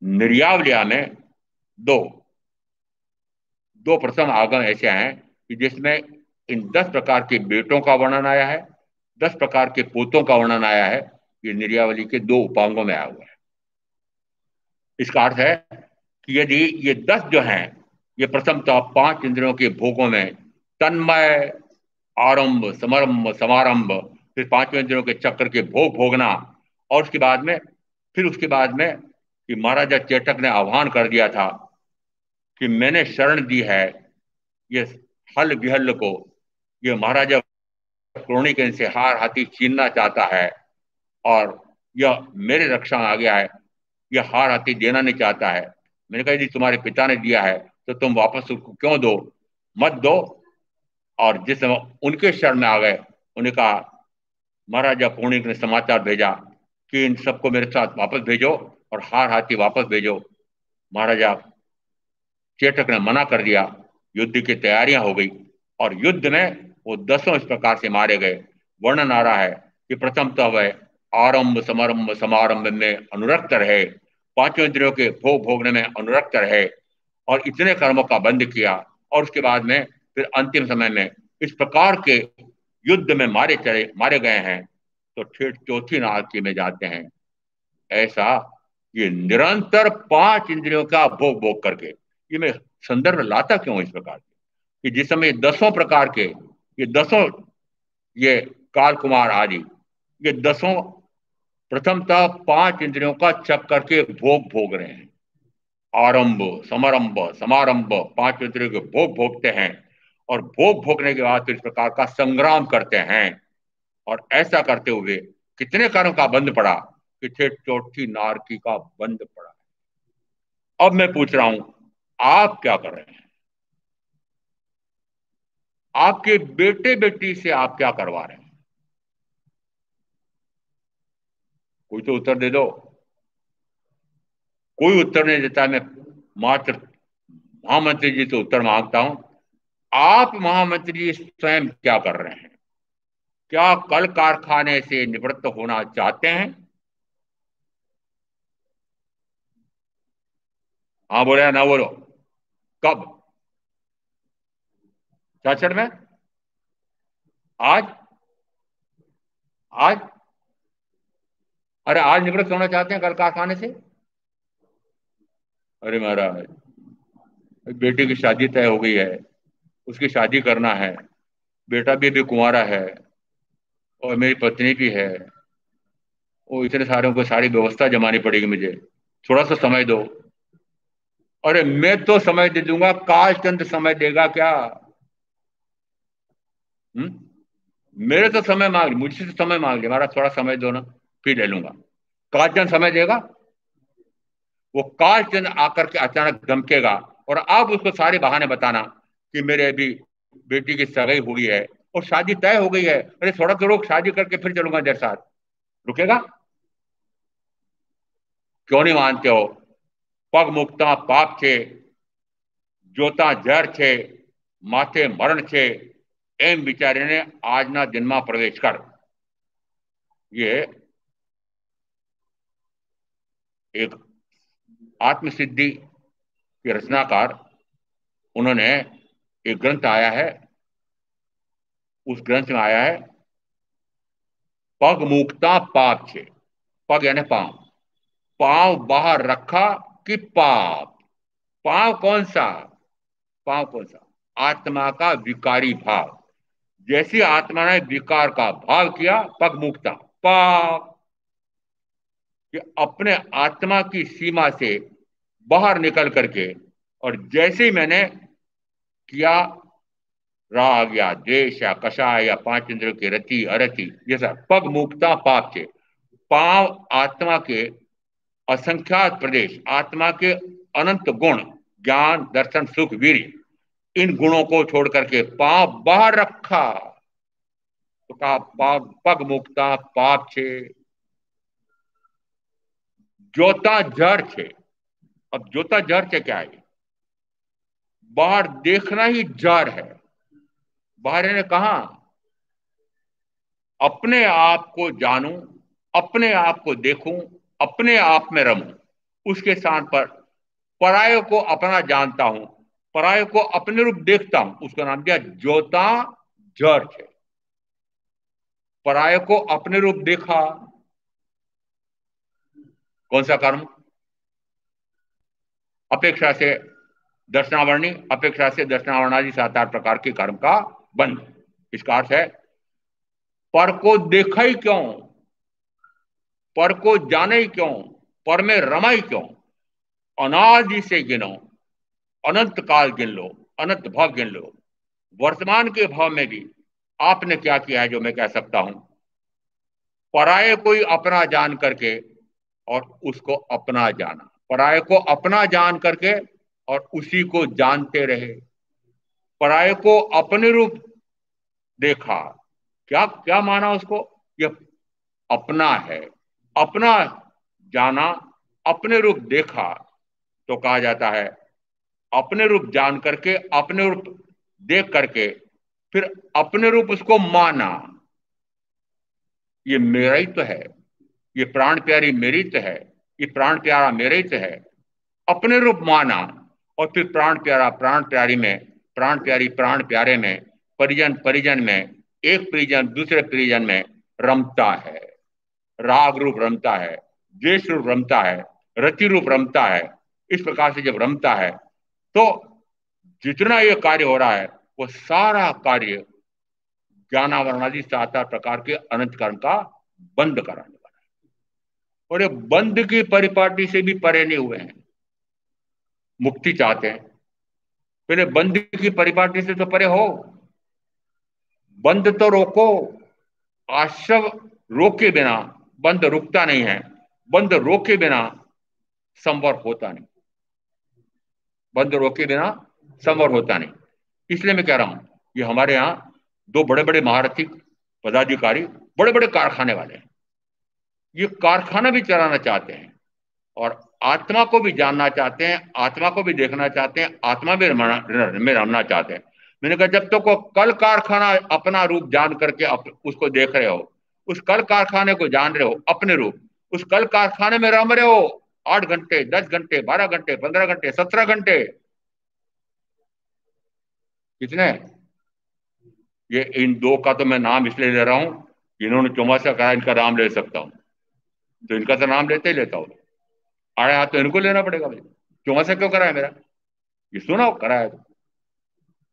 निर्यावलिया में दो प्रथम आगम ऐसे हैं कि जिसमें इन 10 प्रकार के बेटों का वर्णन आया है, 10 प्रकार के पोतों का वर्णन आया है। ये निर्यावली के 2 उपांगों में आया हुआ है। इसका अर्थ है कि यदि ये 10 जो हैं ये प्रथमतः पांच इंद्रियों के भोगों में तन्मय, आरंभ, समारंभ समारंभ, फिर पांचवें इंद्रियों के चक्र के भोग भोगना, और उसके बाद में कि महाराजा चेटक ने आह्वान कर दिया था कि मैंने शरण दी है ये हल विहल को, ये महाराजा क्रोनिक इनसे हार हाथी छीनना चाहता है, और यह मेरे रक्षा में आ गया है, यह हार हाथी देना नहीं चाहता है। मैंने कहा यदि तुम्हारे पिता ने दिया है तो तुम वापस उसको क्यों दो, मत दो। और जिस समय उनके शरण में आ गए, उन्हें कहा, महाराजा पूर्णिक ने समाचार भेजा कि इन सबको मेरे साथ वापस भेजो और हार हाथी वापस भेजो। महाराजा चेटक ने मना कर दिया। युद्ध की तैयारियां हो गई और युद्ध में वो दसों इस प्रकार से मारे गए। वर्णन आ रहा है कि प्रथमतः वह आरंभ समारंभ समारंभ में अनुरक्त रहे, पांचों इंद्रियों के भोग भोगने में अनुरक्त रहे और इतने कर्मों का बंध किया, और उसके बाद में फिर अंतिम समय में इस प्रकार के युद्ध में मारे गए हैं, तो ठेठ चौथी नारकी में जाते हैं। ऐसा ये निरंतर पांच इंद्रियों का भोग भोग करके, ये मैं संदर्भ लाता क्यों इस प्रकार के, कि जिस समय दसों प्रकार के, ये दसों, ये काल कुमार आदि, ये दसों प्रथमतः पांच इंद्रियों का चक करके भोग भोग रहे हैं। आरंभ, समारंभ समारंभ, पांच इंद्रियों के भोग भोगते हैं, और भोग भोगने के बाद फिर इस प्रकार का संग्राम करते हैं। और ऐसा करते हुए कितने कर्म का बंध पड़ा कि ठेठ चौथी नारकी का बंध पड़ा। अब मैं पूछ रहा हूं, आप क्या कर रहे हैं? आपके बेटे बेटी से आप क्या करवा रहे हैं? कोई तो उत्तर दे दो। कोई उत्तर नहीं देता। मैं मात्र महामंत्री जी से उत्तर मांगता हूं। आप महामंत्री जी स्वयं क्या कर रहे हैं? क्या कल कारखाने से निवृत्त होना चाहते हैं? हाँ बोले या ना बोलो। कब? छाछड़ में? आज? आज? अरे आज निवृत्त होना चाहते हैं कल कारखाने से? अरे महाराज, बेटे की शादी तय हो गई है, उसकी शादी करना है, बेटा भी अभी कुंवारा है, और मेरी पत्नी भी है। वो इतने सारे को सारी व्यवस्था जमानी पड़ेगी मुझे। थोड़ा सा समय दो। अरे मैं तो समय दे दूंगा, काश चंद समय देगा क्या? हम्म? मेरे तो समय मांग ली, मुझसे तो समय मांग लिया, हमारा थोड़ा समय दो ना, फिर ले लूंगा। काशचंद समय देगा? वो काशचंद आकर के अचानक धमकेगा, और आप उसको सारे बहाने बताना कि मेरे अभी बेटी की सगाई हुई है और शादी तय हो गई है। अरे थोड़ा तो रुक, शादी करके फिर चलूंगा तेरे साथ। रुकेगा? क्यों नहीं मानते हो? पग मुक्ता पाप छे, જોતા ઝેર છે, માથે મરણ છે, એમ વિચારીને આજના દિનમાં પ્રવેશ કર। ये एक आत्मसिद्धि के रचनाकार, उन्होंने एक ग्रंथ आया है, उस ग्रंथ में आया है पग मुक्ता पाप छे। पग यानी पांव, पांव बाहर रखा कि पाप। पांव कौन सा? पांव कौन सा? आत्मा का विकारी भाव। जैसी आत्मा ने विकार का भाव किया, पग मुक्ता पाप, कि अपने आत्मा की सीमा से बाहर निकल करके, और जैसे ही मैंने किया, राग या द्वेष या कषाय या पांच इंद्रियों की रति अरति, जैसा पग मुक्ता पाप से, पांव आत्मा के असंख्यात प्रदेश, आत्मा के अनंत गुण, ज्ञान दर्शन सुख वीर, इन गुणों को छोड़ करके पांव बाहर रखा, तो कहा पग मुक्ता पाप छे, जोता जड़ छे। अब जोता जड़ छे क्या है? बाहर देखना ही जड़ है। बाहर ने कहा अपने आप को जानूं, अपने आप को देखूं, अपने आप में रहूं, उसके स्थान पर पराये को अपना जानता हूं, पराये को अपने रूप देखता हूं, उसका नाम दिया जोता जड़ है। पराये को अपने रूप देखा, कौन सा कर्म? अपेक्षा से दर्शनावरणी अपेक्षा से दर्शनावरणादि 7-8 प्रकार के कर्म का बंध। इसका अर्थ है पर को देखा ही क्यों, पर को जाने ही क्यों, पर में रमा ही क्यों, अनादि से गिनो, अनंत काल गिन लो, अनंत भाव गिन लो, वर्तमान के भाव में भी आपने क्या किया है जो मैं कह सकता हूं। पराये कोई अपना जान करके और उसको अपना जाना, पराये को अपना जान करके और उसी को जानते रहे, पराये को अपने रूप देखा, क्या क्या माना उसको, ये अपना है, अपना जाना, अपने रूप देखा, तो कहा जाता है अपने रूप जान करके, अपने रूप देख करके फिर अपने रूप उसको माना, ये मेरा ही तो है, ये प्राण प्यारी मेरी तो है, ये प्राण प्यारा मेरा ही तो है, अपने रूप माना। और फिर प्राण प्यारा प्राण प्यारी में, प्राण प्यारी प्राण प्यारे में, परिजन परिजन में, एक परिजन दूसरे परिजन में रमता है, राग रूप रमता है, द्वेष रूप रमता है, रति रूप रमता है। इस प्रकार से जब रमता है तो जितना ये कार्य हो रहा है वो सारा कार्य ज्ञानावरणादि 7 प्रकार के अनंत कर्म का बंद कराने वाला है। और ये बंद की परिपाटी से भी परे नहीं हुए हैं, मुक्ति चाहते हैं, पहले बंद की परिपाटी से तो परे हो, बंद तो रोको। आश्रव रोके बिना बंद रुकता नहीं है, बंद रोके बिना संवर होता नहीं, बंद रोके बिना संवर होता नहीं। इसलिए मैं कह रहा हूं ये हमारे यहां दो बड़े बड़े महारथी पदाधिकारी, बड़े बड़े कारखाने वाले हैं, ये कारखाना भी चलाना चाहते हैं और आत्मा को भी जानना चाहते हैं, आत्मा को भी देखना चाहते हैं, आत्मा भी में रमना चाहते हैं। मैंने कहा जब तक तो कल कारखाना अपना रूप जान करके उसको देख रहे हो, उस कल कारखाने को जान रहे हो अपने रूप, उस कल कारखाने में रम रहे हो 8 घंटे 10 घंटे 12 घंटे 15 घंटे 17 घंटे, कितने, ये इन दो का तो मैं नाम इसलिए ले रहा हूं, इन्होंने चौमासा कहा इनका नाम ले सकता हूं, तो इनका तो नाम लेते ही लेता हूं, आया हाथ तो इनको लेना पड़ेगा भाई, चौमासा क्यों कराया मेरा, ये सुनो कराया तो,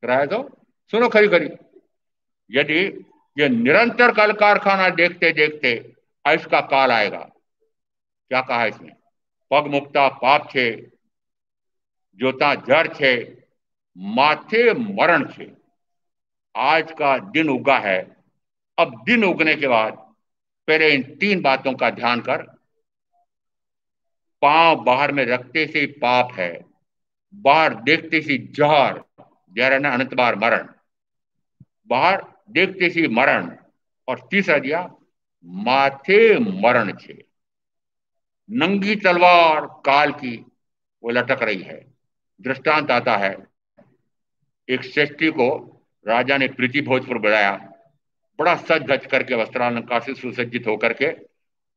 कराया तो सुनो खरी खरी। यदि ये निरंतर कल कारखाना देखते देखते आयुष का काल आएगा, क्या कहा इसमें, पग मुक्ता पाप छे, जोता जड़ छे, माथे मरण छे। आज का दिन उगा है, अब दिन उगने के बाद पहले इन 3 बातों का ध्यान कर, पांव बाहर में रखते से पाप है, बाहर देखते सी जहर, जहर है ना अनंत बार मरण, बाहर देखते सी मरण, और तीसरा दिया माथे मरण छे, नंगी तलवार काल की वो लटक रही है। दृष्टांत आता है, एक श्रेष्ठी को राजा ने प्रीति भोज पर बुलाया, बड़ा सज धज करके वस्त्रालंकार से सुसज्जित होकर के,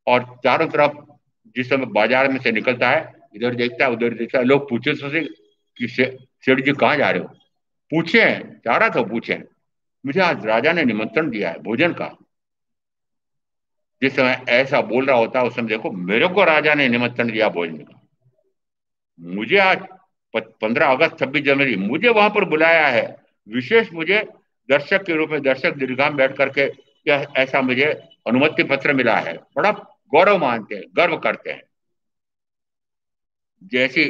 और चारों तरफ जिस समय बाजार में से निकलता है, इधर देखता है उधर देखता है, लोग पूछे उससे कि सेठ जी कहाँ जा रहे हो, पूछे, जा रहा था पूछे, मुझे आज राजा ने निमंत्रण दिया है भोजन का। जिस समय ऐसा बोल रहा होता है उस समय देखो मेरे को राजा ने निमंत्रण दिया भोजन का, मुझे आज 15 अगस्त 26 जनवरी मुझे वहां पर बुलाया है, विशेष मुझे दर्शक के रूप में दर्शक दीर्घा में बैठ करके यह ऐसा मुझे अनुमति पत्र मिला है, बड़ा गौरव मानते हैं, गर्व करते हैं। जैसे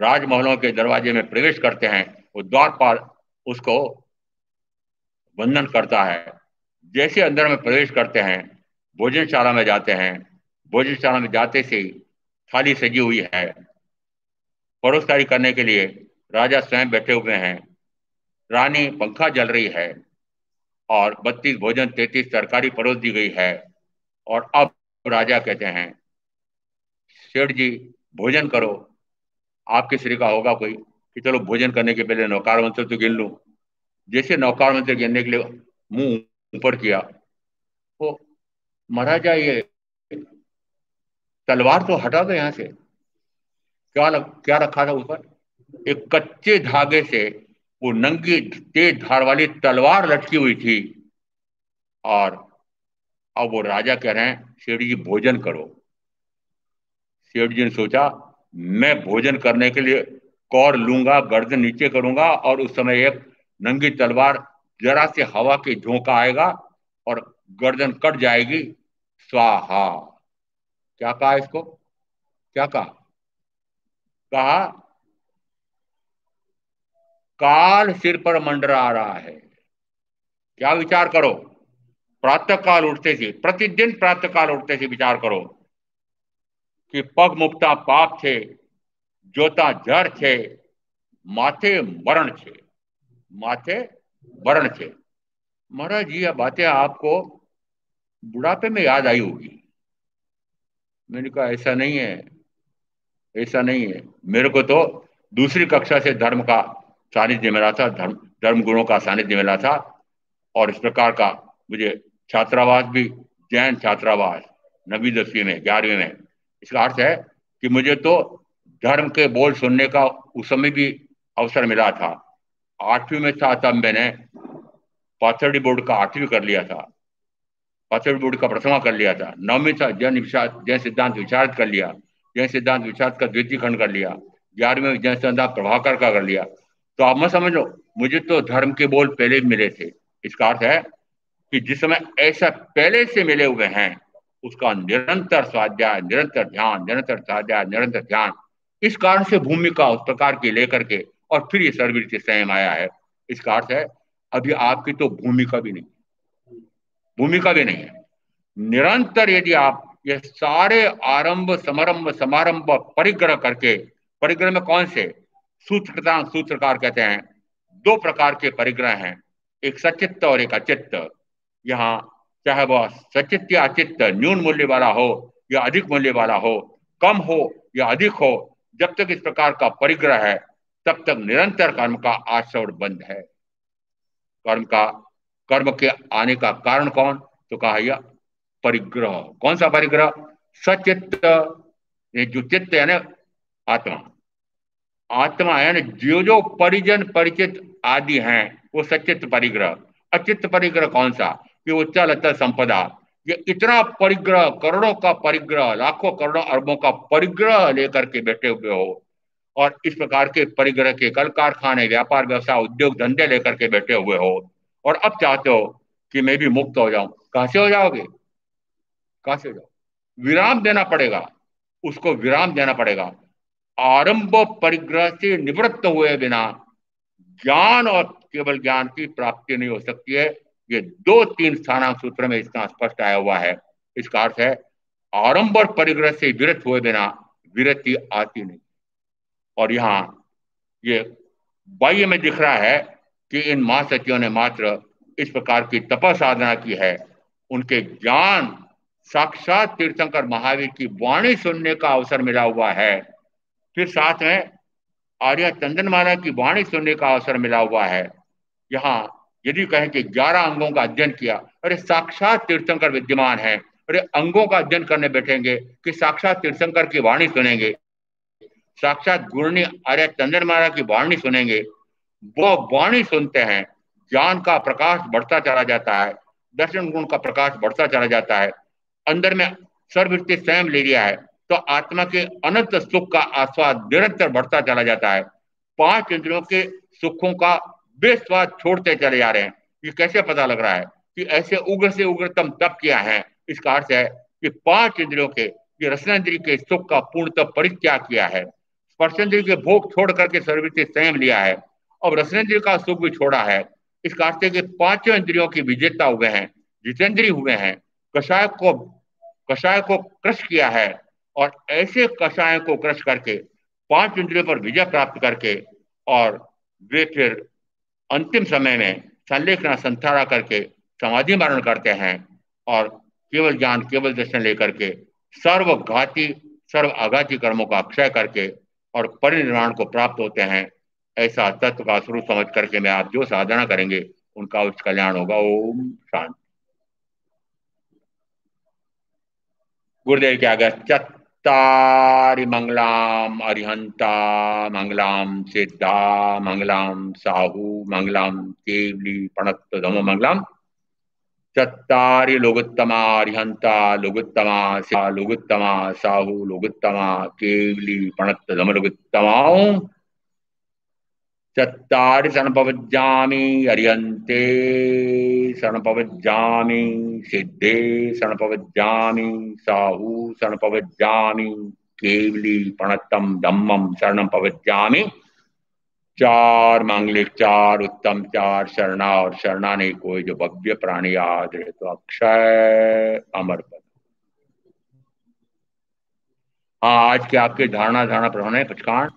राजमहलों के दरवाजे में प्रवेश करते हैं वो द्वारपाल उसको वंदन करता है, जैसे अंदर में प्रवेश करते हैं, भोजनशाला में जाते हैं, भोजनशाला में जाते से थाली सजी हुई है, परोसकारी करने के लिए राजा स्वयं बैठे हुए हैं, रानी पंखा जल रही है, और 32 भोजन 33 तरकारी परोस दी गई है। और अब राजा कहते हैं सेठ जी भोजन करो, आपके श्री का होगा कोई कि चलो भोजन करने के पहले नौकार मंत्र तो गिन लूं। जैसे नौकार मंत्र गिनने के लिए मुंह ऊपर किया, वो महाराजा ये तलवार तो हटा दो यहां से, क्या रखा था ऊपर, एक कच्चे धागे से वो नंगी तेज धार वाली तलवार लटकी हुई थी। और अब वो राजा कह रहे हैं सेठ जी भोजन करो। सेठ जी ने सोचा मैं भोजन करने के लिए कौर लूंगा, गर्दन नीचे करूंगा और उस समय एक नंगी तलवार, जरा से हवा के झोंका आएगा और गर्दन कट जाएगी। स्वाहा। क्या कहा इसको? क्या कहा? कहा काल सिर पर मंडरा रहा है। क्या विचार करो, प्रातः काल उठते थे, प्रतिदिन प्रातः काल उठते थे, विचार करो कि पग मुक्ता पाप थे, जोता जर थे, माथे मरण थे, माथे मरण थे। महाराज जी, यह बातें आपको बुढ़ापे में याद आई होगी। मैंने कहा ऐसा नहीं है, ऐसा नहीं है। मेरे को तो दूसरी कक्षा से धर्म का सानिध्य मिला था, धर्म धर्म गुणों का सानिध्य मिला था। और इस प्रकार का मुझे छात्रावास भी, जैन छात्रावास, 9वीं 10वीं में, 11वीं में। इसका अर्थ है कि मुझे तो धर्म के बोल सुनने का उस समय भी अवसर मिला था। 8वीं में था तब मैंने पाथर्डी बोर्ड का 8वीं कर लिया था, पाथर्डी बोर्ड का प्रथमा कर लिया था। 9वीं था जैन सिद्धांत विचार कर लिया, जैन सिद्धांत विचार का द्वितीय खंड कर लिया। 11वीं में जैन सिद्धांत प्रभाकर का कर लिया। तो आप मत समझ लो, मुझे तो धर्म के बोल पहले भी मिले थे। इसका अर्थ है कि जिस समय ऐसा पहले से मिले हुए हैं, उसका निरंतर स्वाध्याय, निरंतर ध्यान, निरंतर स्वाध्याय, निरंतर ध्यान, इस कारण से भूमिका उस प्रकार की लेकर के और फिर ये सर्ववृत्ति संयम आया है। इसका अर्थ है अभी आपकी तो भूमिका भी नहीं, भूमिका भी नहीं है। निरंतर यदि आप ये सारे आरंभ समारंभ समारंभ परिग्रह करके, परिग्रह में कौन से सूत्रकृतांग सूत्रकार कहते हैं, दो प्रकार के परिग्रह हैं, एक सचित्त और एक अचित्त। यहाँ चाहे वह सचित्त या अचित्त न्यून मूल्य वाला हो या अधिक मूल्य वाला हो, कम हो या अधिक हो, जब तक इस प्रकार का परिग्रह है तब तक निरंतर कर्म का आचरण बंद है। कर्म का, कर्म के आने का कारण कौन? तो कहा यह परिग्रह। कौन सा परिग्रह? सचित्त, ये जो चित्त है ना, आत्मा, आत्मा है ना, जो जो परिजन परिचित आदि हैं वो सचित्त परिग्रह। अचित्त परिग्रह कौन सा? कि वो चल अचल संपदा। ये इतना परिग्रह, करोड़ों का परिग्रह, लाखों करोड़ों अरबों का परिग्रह लेकर के बैठे हुए हो, और इस प्रकार के परिग्रह के कल कारखाने, व्यापार व्यवसाय, उद्योग धंधे लेकर के बैठे हुए हो, और अब चाहते हो कि मैं भी मुक्त हो जाऊं। कहां से हो जाओगे? कहां से हो जाओ? विराम देना पड़ेगा, उसको विराम देना पड़ेगा। आरंभ परिग्रह से निवृत्त हुए बिना ज्ञान और केवल ज्ञान की प्राप्ति नहीं हो सकती है। ये 2-3 स्थानांक सूत्र में इसका स्पष्ट आया हुआ है। इसका अर्थ है आरंभ और परिग्रह से विरत हुए बिना विरति आती नहीं। और यहाँ ये बाह्य में दिख रहा है कि इन महासचिवों ने मात्र इस प्रकार की तप साधना की है, उनके ज्ञान, साक्षात तीर्थंकर महावीर की वाणी सुनने का अवसर मिला हुआ है, फिर साथ में आर्य चंदनमाला की वाणी सुनने का अवसर मिला हुआ है। यहाँ यदि कहें कि 11 अंगों का अध्ययन किया, अरे साक्षात तीर्थंकर विद्यमान है, अरे अंगों का अध्ययन करने बैठेंगे कि साक्षात तीर्थंकर की वाणी सुनेंगे, साक्षात गुरुनी आर्य चंदनमाला की वाणी सुनेंगे। वो वाणी सुनते हैं, ज्ञान का प्रकाश बढ़ता चला जाता है, दर्शन गुण का प्रकाश बढ़ता चला जाता है, अंदर में सर्ववृत्ति स्वयं ले लिया है, तो आत्मा के अनंत सुख का आस्वाद निरंतर बढ़ता चला जाता है। 5 इंद्रियों के सुखों का बेस्वाद छोड़ते चले जा रहे हैं। ये कैसे पता लग रहा है? कि ऐसे उग्र से उग्रतम तप किया है। इसका अर्थ है कि 5 इंद्रियों के, ये रसनेन्द्रिय के सुख का पूर्णतः परित्याग किया है, स्पर्शेंद्रिय के भोग छोड़ करके सर्ववृत्ति संयम लिया है, और रसनेन्द्रिय का सुख भी छोड़ा है। इसका अर्थ है कि 5 इंद्रियों की विजेता हुए हैं, जितेंद्रिय हुए हैं, कषाय को क्रश किया है, और ऐसे कषाय को क्रश करके 5 इंद्रियों पर विजय प्राप्त करके, और वे फिर अंतिम समय में संलेखना संथारा करके समाधि मरण करते हैं, और केवल ज्ञान, केवल दर्शन लेकर के सर्वघाती, सर्व आघाती कर्मों का अक्षय करके और परिनिर्वाण को प्राप्त होते हैं। ऐसा तत्व का स्वरूप समझ करके मैं आप जो साधना करेंगे उनका उच्च कल्याण होगा। ओम शांति। गुरुदेव के आगे चत्तारि मंगलाम अरिहंता मंगलाम सिद्धा मंगलाम साहू मंगलाम केवली पणत्त धम मंगलाम। चत्तारि लोगोत्तमा अरिहंता लोगोत्तमा शिवा लोगोत्तमा साहू लोगोत्तमा केवली पणत्त धम लोगोत्तमा। चत्तारि सनपवज्जामि अर्यन्ते सनपवज्जामि सिद्धे सनपवज्जामि साहू सनपवज्जामि केवली प्रणतम धम्मम शरणम पवज्जामि। चार मांगलिक, चार उत्तम, चार शरणा, और शरणा नहीं कोई जो भव्य प्राणी याद रहे तो अक्षय अमर पद। हाँ, आज के आपके धारणा धारणा प्रमाण है पचकांड